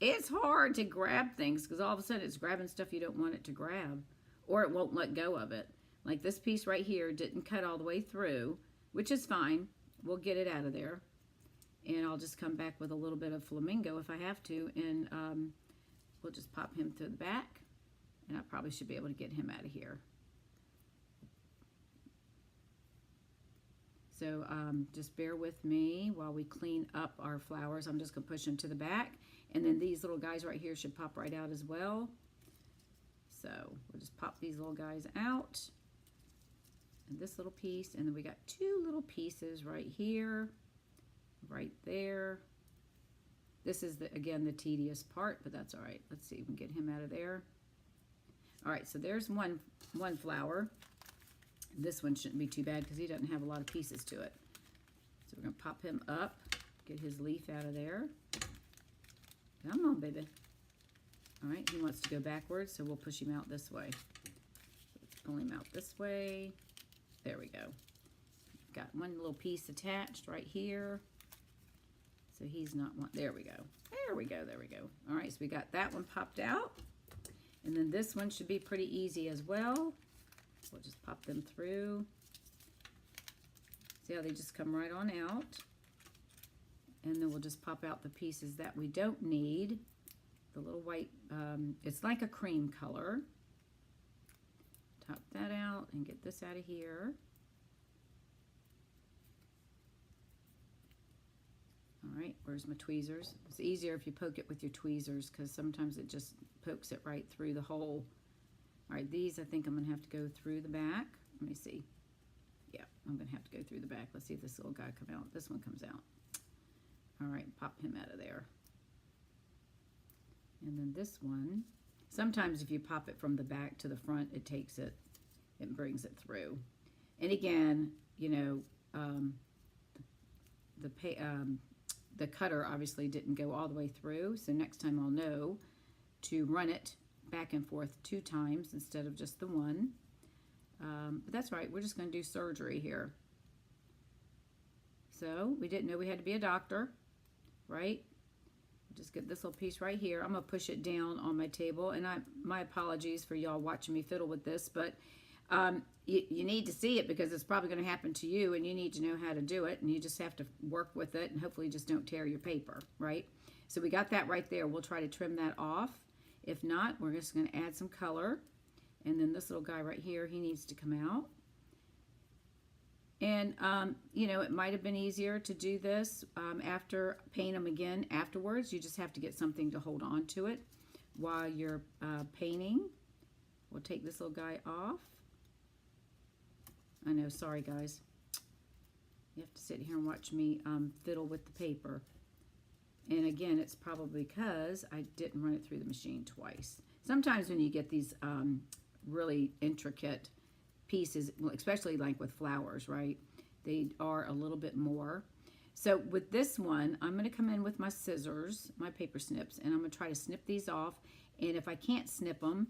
it's hard to grab things, because all of a sudden it's grabbing stuff you don't want it to grab, or it won't let go of it. Like this piece right here didn't cut all the way through, which is fine. We'll get it out of there. And I'll just come back with a little bit of flamingo if I have to, and we'll just pop him through the back. And I probably should be able to get him out of here. So just bear with me while we clean up our flowers. I'm just going to push them to the back. And then these little guys right here should pop right out as well. So we'll just pop these little guys out. And this little piece. And then we got two little pieces right here. Right there. This is, again, the tedious part, but that's all right. Let's see if we can get him out of there. All right, so there's one flower. This one shouldn't be too bad because he doesn't have a lot of pieces to it. So we're going to pop him up, get his leaf out of there. Come on, baby. All right, he wants to go backwards, so we'll push him out this way. Let's pull him out this way. There we go. Got one little piece attached right here. So he's not one. There we go. There we go. There we go. All right, so we got that one popped out. And then this one should be pretty easy as well. We'll just pop them through. See how they just come right on out. And then we'll just pop out the pieces that we don't need. The little white, it's like a cream color. Top that out and get this out of here. All right, where's my tweezers? It's easier if you poke it with your tweezers, because sometimes it just pokes it right through the hole. All right, these I think I'm going to have to go through the back. Let me see. Yeah, I'm going to have to go through the back. Let's see if this little guy comes out. This one comes out. All right, pop him out of there. And then this one, sometimes if you pop it from the back to the front, it takes it, it brings it through. And again, you know, the cutter obviously didn't go all the way through, so next time I'll know to run it back and forth 2 times instead of just the one. But that's right, we're just going to do surgery here. So we didn't know we had to be a doctor, right? Just get this little piece right here. I'm going to push it down on my table, and my apologies for y'all watching me fiddle with this, but you need to see it, because it's probably going to happen to you, and you need to know how to do it, and you just have to work with it, and hopefully just don't tear your paper, right? So we got that right there. We'll try to trim that off. If not, we're just going to add some color. And then this little guy right here, he needs to come out. And, you know, it might have been easier to do this after paint them again afterwards. You just have to get something to hold on to it while you're painting. We'll take this little guy off. I know, sorry guys. You have to sit here and watch me fiddle with the paper. And again, it's probably because I didn't run it through the machine twice. Sometimes when you get these really intricate pieces, especially like with flowers, right? They are a little bit more. So with this one, I'm going to come in with my scissors, my paper snips, and I'm going to try to snip these off. And if I can't snip them,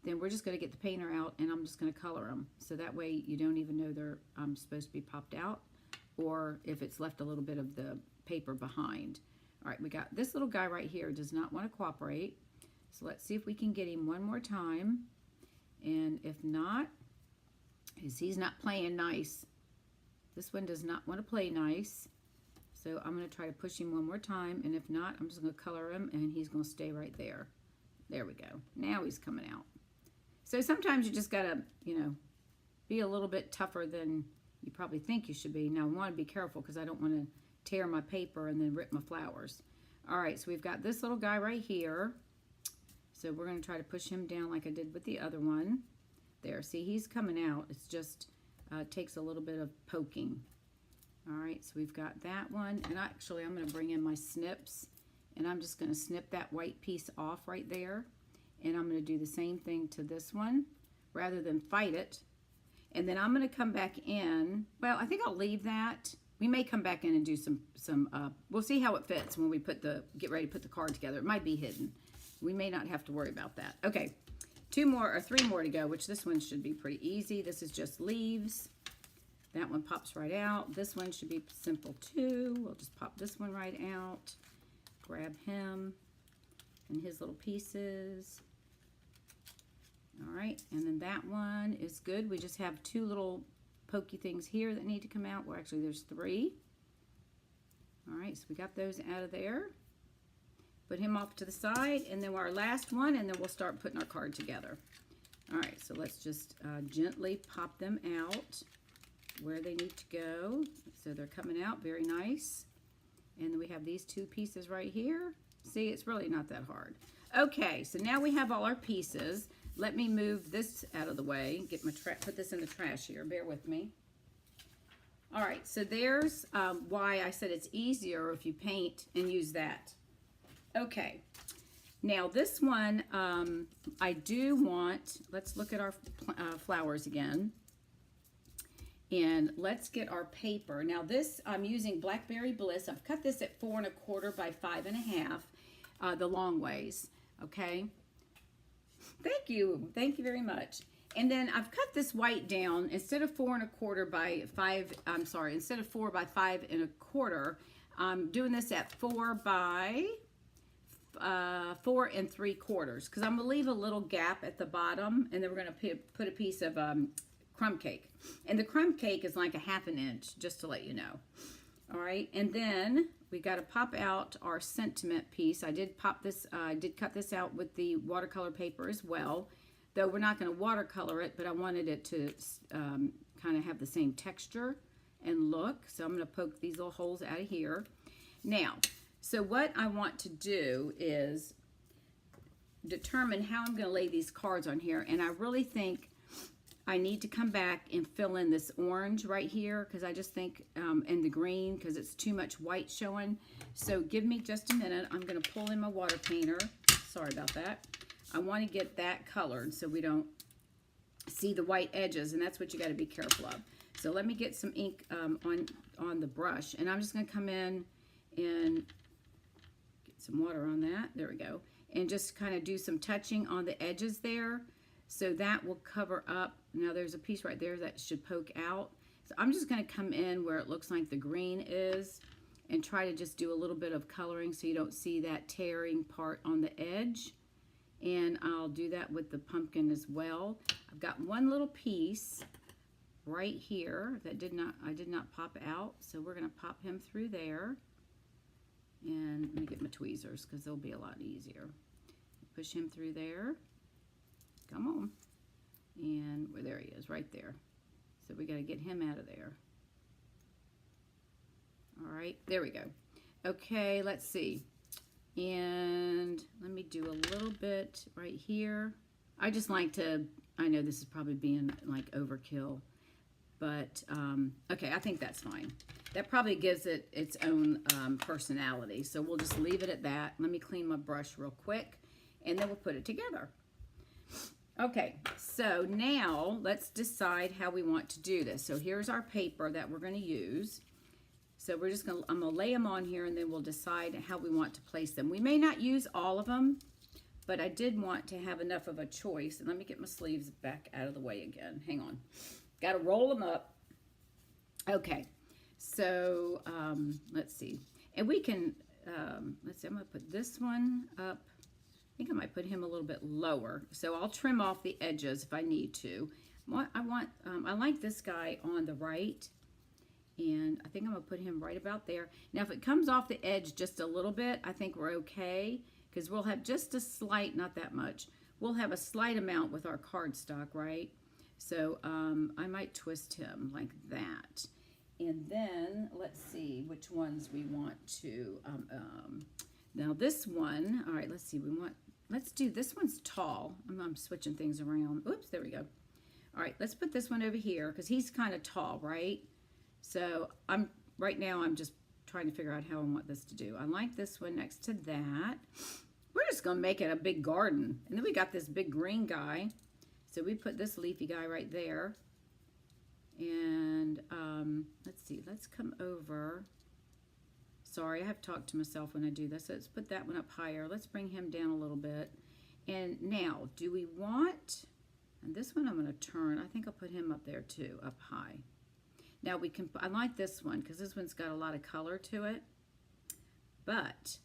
then we're just going to get the painter out, and I'm just going to color them. So that way you don't even know they're supposed to be popped out, or if it's left a little bit of the paper behind. All right, we got this little guy right here does not want to cooperate. So let's see if we can get him one more time. And if not, he's not playing nice. This one does not want to play nice. So I'm going to try to push him one more time. And if not, I'm just going to color him, and he's going to stay right there. There we go. Now he's coming out. So sometimes you just got to, you know, be a little bit tougher than you probably think you should be. Now I want to be careful because I don't want to tear my paper and then rip my flowers. All right, so we've got this little guy right here. So we're going to try to push him down like I did with the other one. There, see, he's coming out. It's just takes a little bit of poking. All right, so we've got that one. And actually, I'm going to bring in my snips and I'm just going to snip that white piece off right there, and I'm going to do the same thing to this one rather than fight it. And then I'm going to come back in. Well, I think I'll leave that. We may come back in and do we'll see how it fits when we get ready to put the card together. It might be hidden. We may not have to worry about that. Okay, 2 more or 3 more to go, which this one should be pretty easy. This is just leaves. That one pops right out. This one should be simple too. We'll just pop this one right out. Grab him and his little pieces. All right, and then that one is good. We just have 2 little pokey things here that need to come out. Well, actually, there's 3. All right, so we got those out of there. Put him off to the side, and then our last one, and then we'll start putting our card together. All right, so let's just gently pop them out where they need to go. So they're coming out very nice. And then we have these 2 pieces right here. See, it's really not that hard. Okay, so now we have all our pieces. Let me move this out of the way. Get my put this in the trash here. Bear with me. All right, so there's why I said it's easier if you paint and use that. Okay, now this one I do want. Let's look at our flowers again. And let's get our paper. Now this, I'm using Blackberry Bliss. I've cut this at 4 1/4 by 5 1/2, the long ways, okay? Thank you very much. And then I've cut this white down, instead of 4 1/4 by 5, instead of 4 by 5 1/4, I'm doing this at 4 by 4 3/4, because I'm gonna leave a little gap at the bottom, and then we're gonna put a piece of crumb cake, and the crumb cake is like a 1/2 inch, just to let you know. All right, and then we got to pop out our sentiment piece. I did pop this, I did cut this out with the watercolor paper as well, though we're not going to watercolor it, but I wanted it to kind of have the same texture and look. So I'm going to poke these little holes out of here. Now, so what I want to do is determine how I'm going to lay these cards on here, and I really think I need to come back and fill in this orange right here, because I just think, and the green, because it's too much white showing. So give me just a minute. I'm going to pull in my water painter. Sorry about that. I want to get that colored so we don't see the white edges, and that's what you got to be careful of. So let me get some ink on the brush, and I'm just going to come in and get some water on that. There we go. And just kind of do some touching on the edges there. So that will cover up. Now there's a piece right there that should poke out. So I'm just going to come in where it looks like the green is and try to just do a little bit of coloring so you don't see that tearing part on the edge. And I'll do that with the pumpkin as well. I've got one little piece right here that I did not pop out. So we're going to pop him through there. And let me get my tweezers because they'll be a lot easier. Push him through there. Come on. And well, there he is, right there. So we got to get him out of there. All right, there we go. Okay, let's see. And let me do a little bit right here. I just like to, I know this is probably being like overkill, but okay, I think that's fine. That probably gives it its own personality. So we'll just leave it at that. Let me clean my brush real quick, and then we'll put it together. Okay, so now let's decide how we want to do this. So here's our paper that we're going to use. So we're just going to, I'm going to lay them on here, and then we'll decide how we want to place them. We may not use all of them, but I did want to have enough of a choice. And let me get my sleeves back out of the way again. Hang on. Got to roll them up. Okay, so let's see. And we can, let's see, I'm going to put this one up. I think I might put him a little bit lower. So I'll trim off the edges if I need to. I like this guy on the right. And I think I'm going to put him right about there. Now, if it comes off the edge just a little bit, I think we're okay. Because we'll have just a slight, not that much. We'll have a slight amount with our cardstock, right? So I might twist him like that. And then, let's see which ones we want to... now, this one, all right, let's see. Let's do, this one's tall. I'm switching things around. Oops, there we go. All right, let's put this one over here because he's kind of tall, right? So right now I'm just trying to figure out how I want this to do. I like this one next to that. We're just going to make it a big garden. And then we got this big green guy. So we put this leafy guy right there. And let's see, let's come over. Sorry, I have to talk to myself when I do this. Let's put that one up higher. Let's bring him down a little bit. And now, do we want, and this one I'm going to turn. I think I'll put him up there too, up high. Now we can, I like this one because this one's got a lot of color to it. But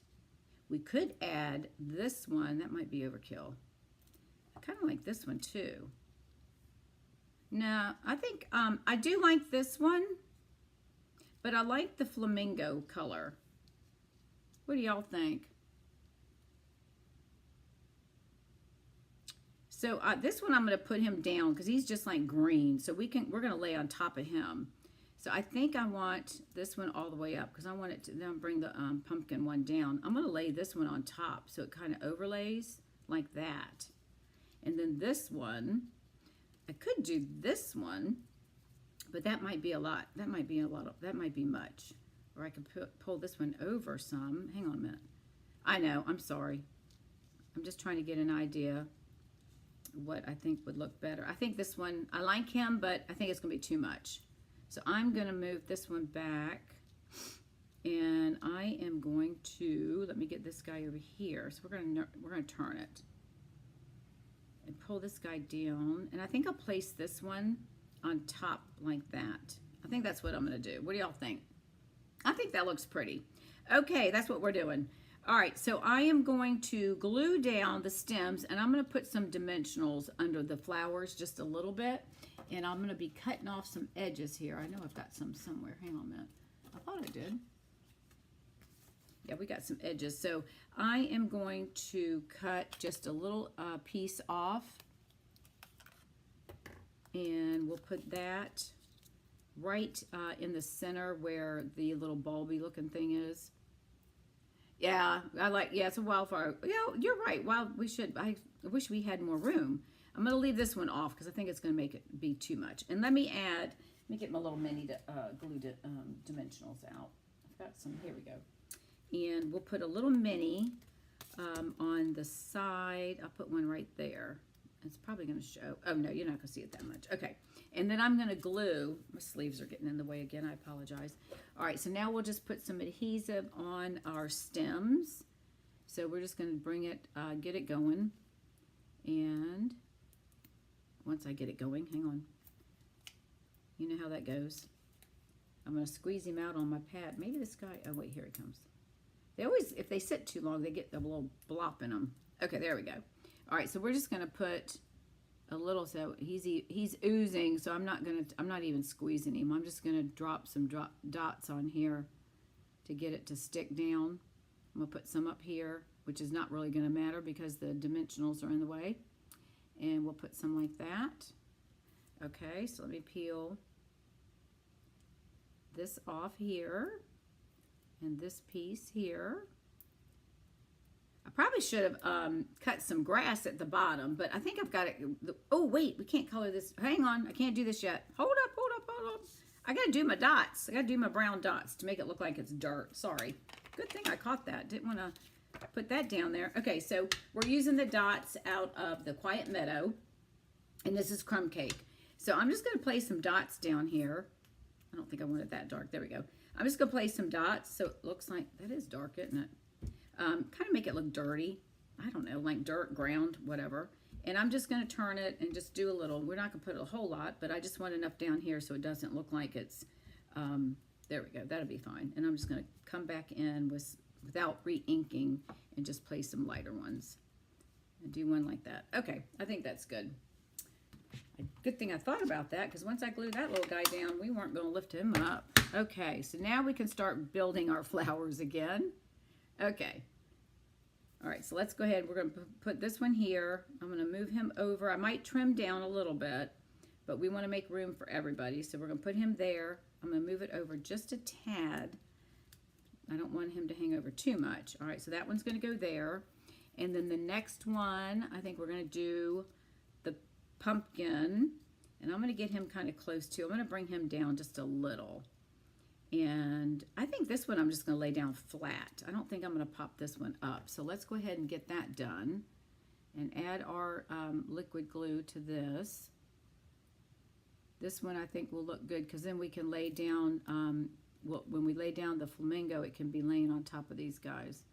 we could add this one. That might be overkill. I kind of like this one too. No, I think I do like this one, but I like the flamingo color. What do y'all think? So this one I'm going to put him down because he's just like green. So we're going to lay on top of him. So I think I want this one all the way up because I want it to then bring the pumpkin one down. I'm going to lay this one on top so it kind of overlays like that. And then this one, I could do this one, but that might be a lot. That might be much. Or I could pull this one over some. Hang on a minute. I know, I'm sorry. I'm just trying to get an idea what I think would look better. I think this one, I like him, but I think it's gonna be too much. So I'm gonna move this one back, and I am going to, let me get this guy over here. So we're gonna turn it and pull this guy down, and I think I'll place this one on top like that. I think that's what I'm gonna do. What do y'all think? I think that looks pretty. Okay, that's what we're doing. All right, so I am going to glue down the stems, and I'm gonna put some dimensionals under the flowers just a little bit, and I'm gonna be cutting off some edges here. I know I've got some somewhere. Hang on a minute. I thought I did. Yeah, we got some edges. So I am going to cut just a little piece off, and we'll put that right in the center where the little bulby looking thing is. Yeah, yeah, it's a wildflower. Yeah, you're right. I wish we had more room. I'm going to leave this one off because I think it's going to make it be too much. And let me get my little mini glue dimensionals out. I've got some, here we go. And we'll put a little mini on the side. I'll put one right there. It's probably going to show. Oh, no, you're not going to see it that much. Okay. And then I'm going to glue. My sleeves are getting in the way again. I apologize. All right, so now we'll just put some adhesive on our stems. So we're just going to bring it, get it going. And once I get it going, hang on. You know how that goes. I'm going to squeeze him out on my pad. Maybe this guy, oh, wait, here he comes. They always, if they sit too long, they get a little blop in them. Okay, there we go. All right, so we're just going to put a little, so he's oozing, so I'm not even squeezing him. I'm just going to drop some dots on here to get it to stick down. I'm going to put some up here, which is not really going to matter because the dimensionals are in the way. And we'll put some like that. Okay, so let me peel this off here and this piece here. I probably should have cut some grass at the bottom, but I think I've got it. Oh, wait, we can't color this. Hang on, I can't do this yet. Hold up, hold up, hold up. I got to do my dots. I got to do my brown dots to make it look like it's dirt. Sorry. Good thing I caught that. Didn't want to put that down there. Okay, so we're using the dots out of the Quiet Meadow, and this is Crumb Cake. So I'm just going to place some dots down here. I don't think I want it that dark. There we go. I'm just going to place some dots so it looks like, that is dark, isn't it? Kind of make it look dirty. I don't know, like dirt, ground, whatever. And I'm just going to turn it and just do a little. We're not going to put a whole lot, but I just want enough down here so it doesn't look like it's, there we go. That'll be fine. And I'm just going to come back in without re-inking and just place some lighter ones. And do one like that. Okay, I think that's good. Good thing I thought about that, because once I glued that little guy down, we weren't going to lift him up. Okay, so now we can start building our flowers again. Okay. All right, so let's go ahead. We're going to put this one here. I'm going to move him over. I might trim down a little bit, but we want to make room for everybody. So we're going to put him there. I'm going to move it over just a tad. I don't want him to hang over too much. All right, so that one's going to go there. And then the next one, I think we're going to do the pumpkin. And I'm going to get him kind of close to. I'm going to bring him down just a little. And I think this one I'm just going to lay down flat. I don't think I'm going to pop this one up. So let's go ahead and get that done and add our liquid glue to this. This one I think will look good because then we can lay down, when we lay down the flamingo, it can be laying on top of these guys.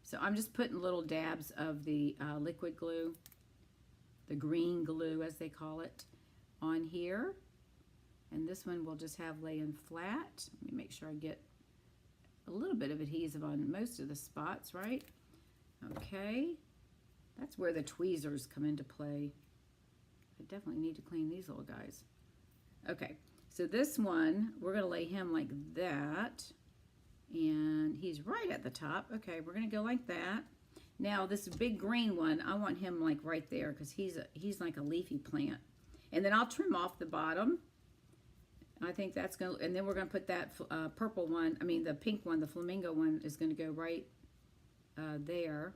So I'm just putting little dabs of the liquid glue, the green glue as they call it, on here. And this one we'll just have laying flat. Let me make sure I get a little bit of adhesive on most of the spots, right? Okay. That's where the tweezers come into play. I definitely need to clean these little guys. Okay, so this one, we're going to lay him like that. And he's right at the top. Okay, we're going to go like that. Now, this big green one, I want him like right there because he's like a leafy plant. And then I'll trim off the bottom. I think that's going to, and then we're going to put that purple one, I mean the pink one, the flamingo one is going to go right there.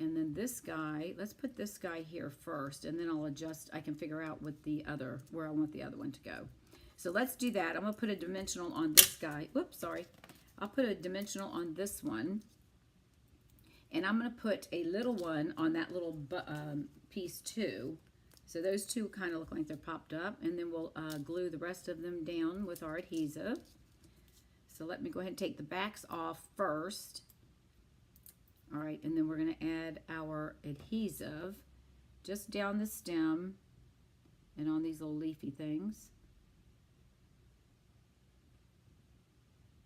And then this guy, let's put this guy here first, and then I'll adjust, I can figure out what where I want the other one to go. So let's do that. I'm going to put a dimensional on this guy. Whoops, sorry. I'll put a dimensional on this one. And I'm going to put a little one on that little piece too. So those two kind of look like they're popped up, and then we'll glue the rest of them down with our adhesive. So let me go ahead and take the backs off first. All right, and then we're going to add our adhesive just down the stem and on these little leafy things.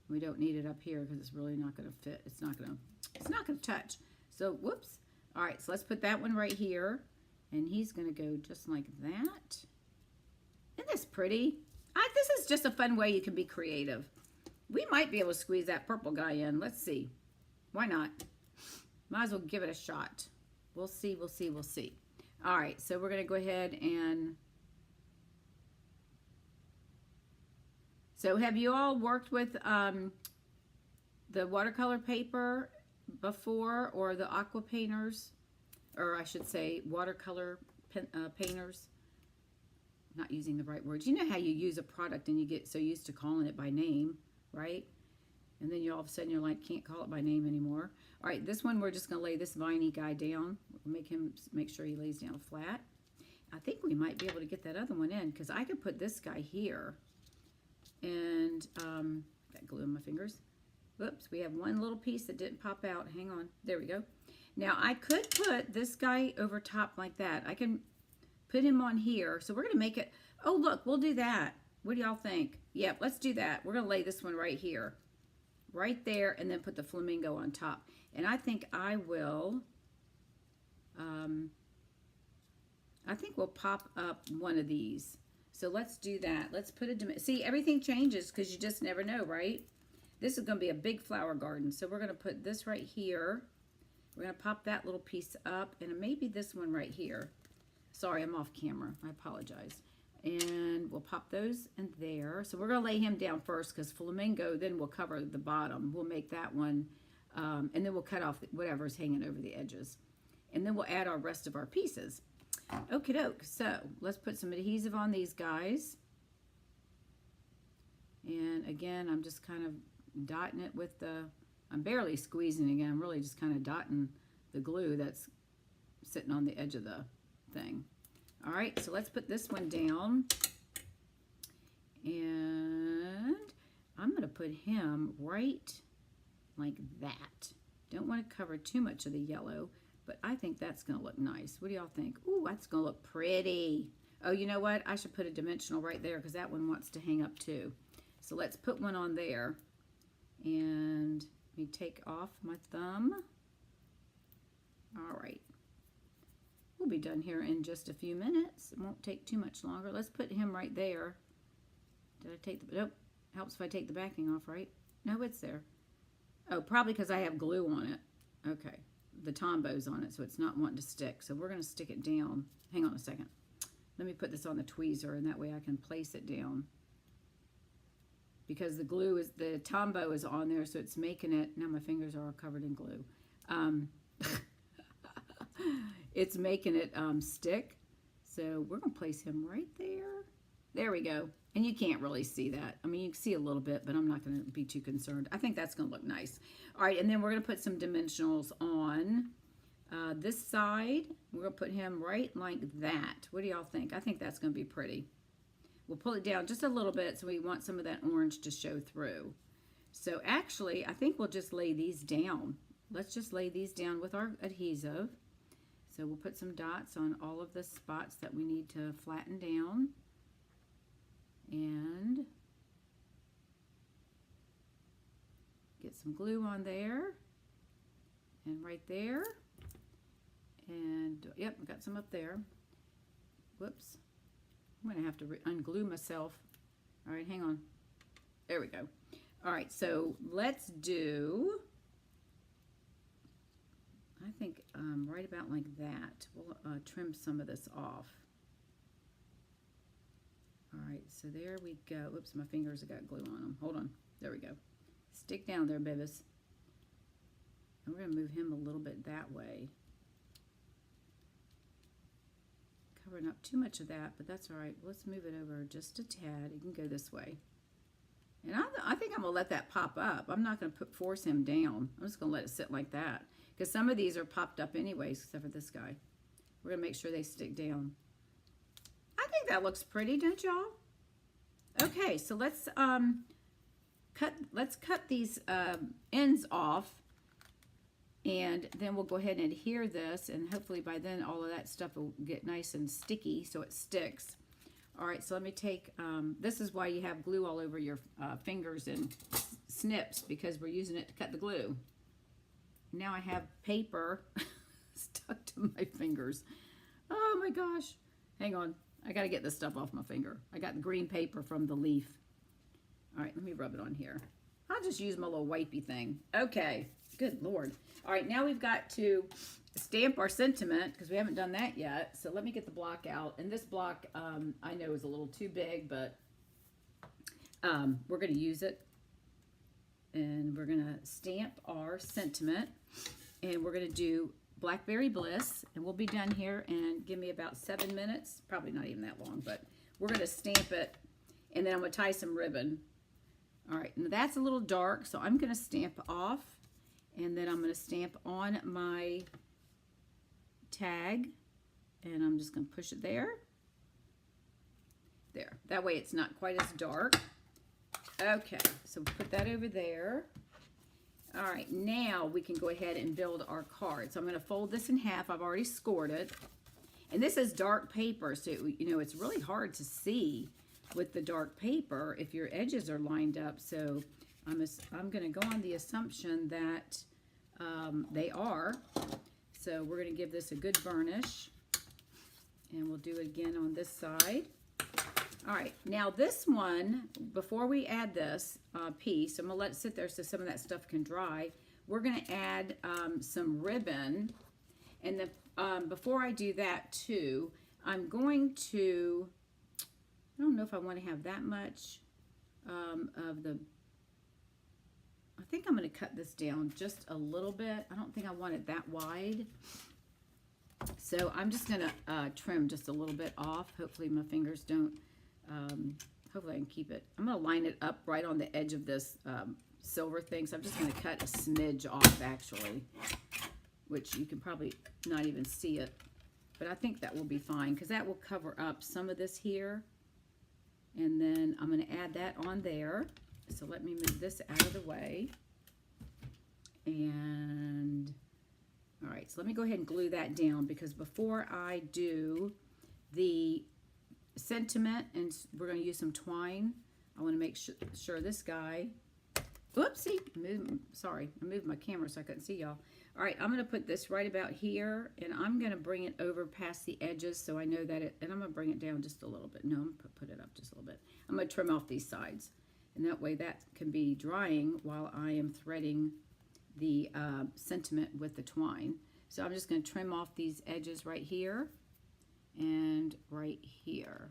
We don't need it up here because it's really not going to fit. It's not going to touch. So, whoops. All right, so let's put that one right here. And he's going to go just like that. Isn't this pretty? This is just a fun way you can be creative. We might be able to squeeze that purple guy in. Let's see. Why not? Might as well give it a shot. We'll see, we'll see, we'll see. All right, so we're going to go ahead and... So have you all worked with the watercolor paper before, or the aqua painters? Or I should say watercolor painters. Not using the right words. You know how you use a product and you get so used to calling it by name, right? And then you all of a sudden you're like, can't call it by name anymore. All right, this one we're just going to lay this viney guy down. Make sure he lays down flat. I think we might be able to get that other one in because I could put this guy here. And got glue in my fingers. Whoops, we have one little piece that didn't pop out. Hang on. There we go. Now, I could put this guy over top like that. I can put him on here. So we're going to make it... Oh, look, we'll do that. What do y'all think? Yep, let's do that. We're going to lay this one right here. Right there, and then put the flamingo on top. And I think I will... I think we'll pop up one of these. So let's do that. Let's put a... See, everything changes because you just never know, right? This is going to be a big flower garden. So we're going to put this right here. We're going to pop that little piece up, and maybe this one right here. Sorry, I'm off camera. I apologize. And we'll pop those in there. So we're going to lay him down first because flamingo, then we'll cover the bottom. We'll make that one, and then we'll cut off whatever's hanging over the edges. And then we'll add our rest of our pieces. Okie doke. So let's put some adhesive on these guys. And again, I'm just kind of dotting it with the... I'm barely squeezing again. I'm really just kind of dotting the glue that's sitting on the edge of the thing. All right, so let's put this one down. And I'm going to put him right like that. Don't want to cover too much of the yellow, but I think that's going to look nice. What do y'all think? Ooh, that's going to look pretty. Oh, you know what? I should put a dimensional right there because that one wants to hang up too. So let's put one on there. And... let me take off my thumb. All right. We'll be done here in just a few minutes. It won't take too much longer. Let's put him right there. Did I take the... Nope. Helps if I take the backing off, right? No, it's there. Oh, probably because I have glue on it. Okay. The Tombows on it, so it's not wanting to stick. So we're going to stick it down. Hang on a second. Let me put this on the tweezer, and that way I can place it down. Because the glue is, the Tombow is on there, so it's making it, now my fingers are all covered in glue. It's making it stick. So we're going to place him right there. There we go. And you can't really see that. I mean, you can see a little bit, but I'm not going to be too concerned. I think that's going to look nice. All right, and then we're going to put some dimensionals on this side. We're going to put him right like that. What do y'all think? I think that's going to be pretty. We'll pull it down just a little bit so we want some of that orange to show through. So actually, I think we'll just lay these down. Let's just lay these down with our adhesive. So we'll put some dots on all of the spots that we need to flatten down. And get some glue on there and right there. And yep, I got some up there. Whoops. I'm going to have to unglue myself. All right, hang on. There we go. All right, so let's do, I think right about like that. We'll trim some of this off. All right, so there we go. Oops, my fingers have got glue on them. Hold on. There we go. Stick down there, babies. And we're going to move him a little bit that way. Covering up too much of that, but that's all right. Let's move it over just a tad. It can go this way. And I think I'm going to let that pop up. I'm not going to force him down. I'm just going to let it sit like that. Because some of these are popped up anyways, except for this guy. We're going to make sure they stick down. I think that looks pretty, don't y'all? Okay, so let's cut these ends off, and then we'll go ahead and adhere this, and hopefully by then all of that stuff will get nice and sticky so it sticks. All right, so let me take, this is why you have glue all over your fingers and snips, because we're using it to cut the glue. Now I have paper stuck to my fingers. Oh my gosh. Hang on. I got to get this stuff off my finger. I got the green paper from the leaf. All right, let me rub it on here. I'll just use my little wipey thing. Okay, good Lord. All right, now we've got to stamp our sentiment because we haven't done that yet. So let me get the block out. And this block, I know is a little too big, but we're going to use it. And we're going to stamp our sentiment. And we're going to do Blackberry Bliss, and we'll be done here and give me about 7 minutes, probably not even that long, but we're going to stamp it, and then I'm going to tie some ribbon. All right, now that's a little dark, so I'm going to stamp off, and then I'm going to stamp on my tag, and I'm just going to push it there. There, that way it's not quite as dark. Okay, so put that over there. All right, now we can go ahead and build our card. So I'm going to fold this in half. I've already scored it. And this is dark paper, so you know it's really hard to see with the dark paper if your edges are lined up. So I'm going to go on the assumption that they are. So we're going to give this a good burnish. And we'll do it again on this side. All right, now this one, before we add this piece, I'm going to let it sit there so some of that stuff can dry. We're going to add some ribbon. And then before I do that too, I'm going to, I don't know if I want to have that much of the, I think I'm going to cut this down just a little bit. I don't think I want it that wide. So I'm just going to trim just a little bit off. Hopefully my fingers don't. Hopefully I can keep it. I'm going to line it up right on the edge of this silver thing. So I'm just going to cut a smidge off actually, which you can probably not even see it. But I think that will be fine because that will cover up some of this here. And then I'm going to add that on there. So let me move this out of the way. And all right, so let me go ahead and glue that down because before I do the sentiment, and we're going to use some twine, I want to make sure this guy, whoopsie, sorry, I moved my camera so I couldn't see y'all. All right, I'm going to put this right about here, and I'm going to bring it over past the edges so I know that it, and I'm going to bring it down just a little bit. No, I'm going to put it up just a little bit. I'm going to trim off these sides, and that way that can be drying while I am threading the sentiment with the twine. So I'm just going to trim off these edges right here and right here.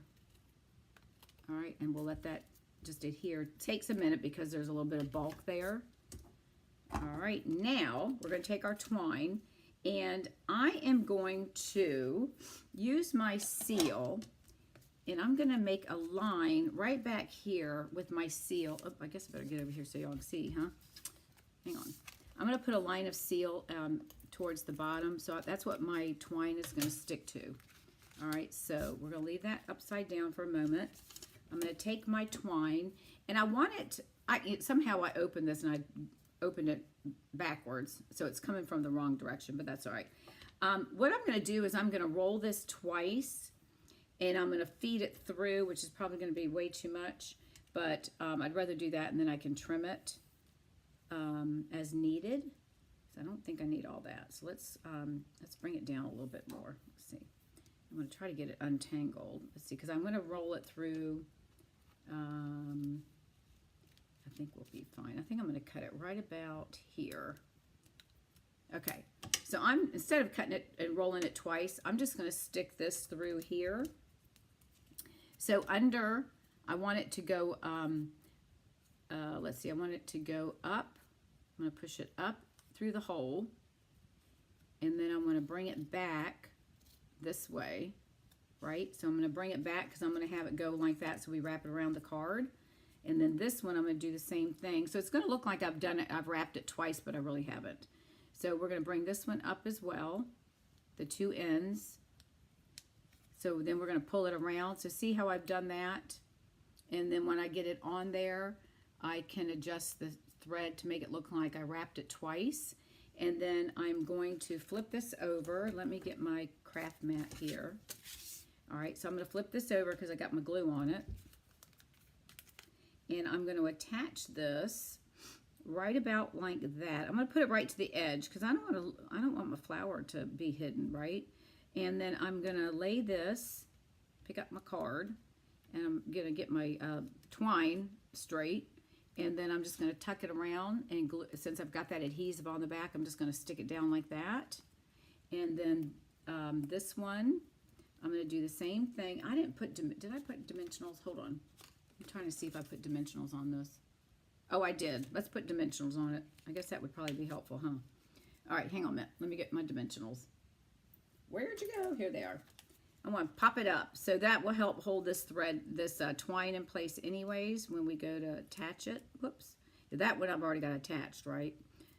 All right, and we'll let that just adhere. It takes a minute because there's a little bit of bulk there. All right, now we're going to take our twine, and I am going to use my seal, And I'm going to make a line right back here with my seal. Oh, I guess I better get over here so y'all can see, huh? Hang on. I'm going to put a line of seal towards the bottom. So that's what my twine is going to stick to. All right, so we're going to leave that upside down for a moment. I'm going to take my twine, and I want it, somehow I opened this and I opened it backwards. So it's coming from the wrong direction, but that's all right. What I'm going to do is I'm going to roll this twice. And I'm going to feed it through, which is probably going to be way too much. But I'd rather do that, and then I can trim it as needed. So I don't think I need all that. So let's bring it down a little bit more. Let's see. I'm going to try to get it untangled. Let's see, because I'm going to roll it through. I think we'll be fine. I think I'm going to cut it right about here. Okay. So instead of cutting it and rolling it twice, I'm just going to stick this through here. So I want it to go, let's see, I want it to go up. I'm going to push it up through the hole. And then I'm going to bring it back this way, right? So I'm going to bring it back because I'm going to have it go like that so we wrap it around the card. And then this one, I'm going to do the same thing. So it's going to look like I've done it, I've wrapped it twice, but I really haven't. So we're going to bring this one up as well, the two ends. So then we're going to pull it around. So see how I've done that? And then when I get it on there, I can adjust the thread to make it look like I wrapped it twice. And then I'm going to flip this over. Let me get my craft mat here. All right, so I'm going to flip this over because I got my glue on it. And I'm going to attach this right about like that. I'm going to put it right to the edge because I don't want my flower to be hidden, right? And then I'm going to lay this, pick up my card, and I'm going to get my twine straight. And then I'm just going to tuck it around and glue. Since I've got that adhesive on the back, I'm just going to stick it down like that. And then this one, I'm going to do the same thing. I didn't put, did I put dimensionals? Hold on. I'm trying to see if I put dimensionals on this. Oh, I did. Let's put dimensionals on it. I guess that would probably be helpful, huh? All right, hang on a minute. Let me get my dimensionals. Where'd you go? Here they are. I want to pop it up. So that will help hold this thread, this twine in place anyways when we go to attach it. Whoops. That one I've already got attached, right?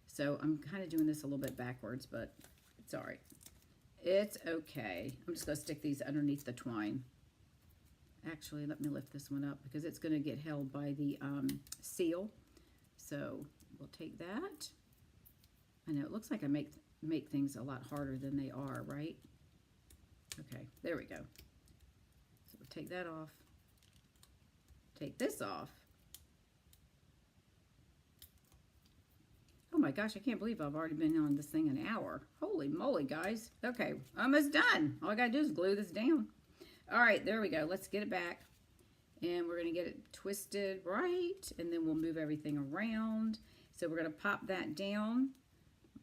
So I'm kind of doing this a little bit backwards, but it's all right. It's okay. I'm just going to stick these underneath the twine. Actually, let me lift this one up because it's going to get held by the seal. So we'll take that. I know it looks like I make things a lot harder than they are, right? Okay, there we go. So we'll take that off. Take this off. Oh my gosh, I can't believe I've already been on this thing an hour. Holy moly, guys. Okay, almost done. All I gotta do is glue this down. All right, there we go. Let's get it back. And we're gonna get it twisted right, and then we'll move everything around. So we're gonna pop that down.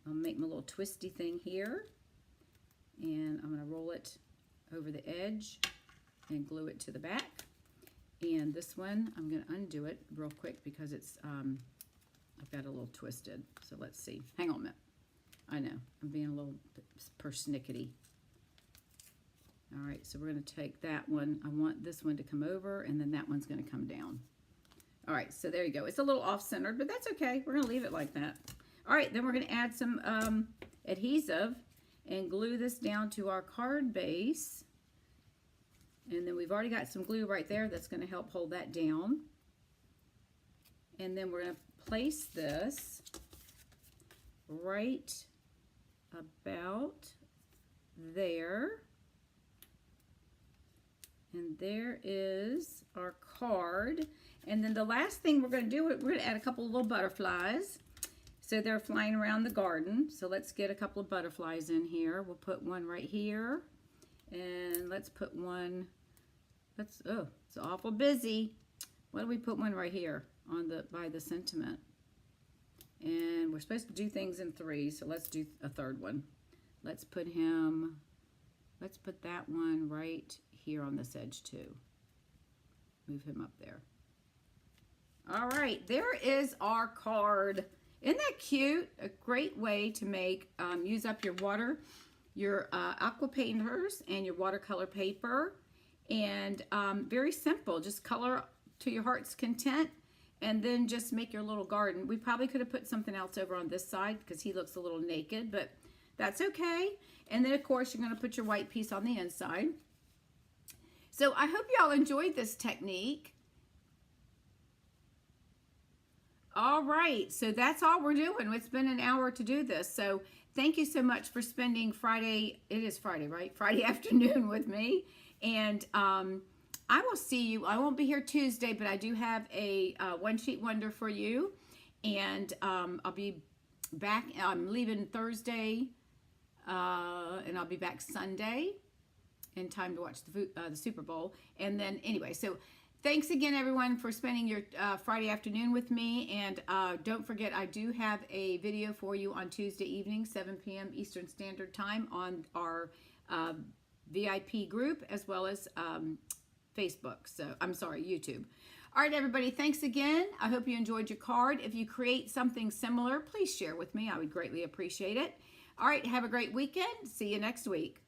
I'll make my little twisty thing here. And I'm gonna roll it over the edge and glue it to the back. And this one, I'm gonna undo it real quick because it's, I've got a little twisted. So let's see. Hang on a minute. I know, I'm being a little persnickety. All right, so we're gonna take that one. I want this one to come over, and then that one's gonna come down. All right, so there you go. It's a little off-centered, but that's okay. We're gonna leave it like that. All right, then we're gonna add some adhesive and glue this down to our card base. And then we've already got some glue right there that's gonna help hold that down. And then we're gonna place this right about there. And there is our card. And then the last thing we're going to do, we're going to add a couple of little butterflies. So they're flying around the garden. So let's get a couple of butterflies in here. We'll put one right here. And let's put one, oh, it's awful busy. Why don't we put one right here on by the sentiment? And we're supposed to do things in threes, so let's do a third one. Let's put that one right here on this edge too. Move him up there. All right, there is our card. Isn't that cute? A great way to make, use up your aqua painters and your watercolor paper. And very simple, just color to your heart's content, and then just make your little garden. We probably could have put something else over on this side because he looks a little naked, but that's okay. And then of course you're going to put your white piece on the inside. So I hope y'all enjoyed this technique. All right, so that's all we're doing. It's been an hour to do this. So thank you so much for spending Friday, it is Friday, right? Friday afternoon with me. And I will see you. I won't be here Tuesday, but I do have a one sheet wonder for you. And I'll be back. I'm leaving Thursday, and I'll be back Sunday in time to watch the Super Bowl. And then anyway, so thanks again, everyone, for spending your Friday afternoon with me. And don't forget, I do have a video for you on Tuesday evening, 7 p.m. Eastern Standard Time on our VIP group, as well as Facebook. So I'm sorry, YouTube. All right, everybody, thanks again. I hope you enjoyed your card. If you create something similar, please share with me. I would greatly appreciate it. All right, have a great weekend. See you next week.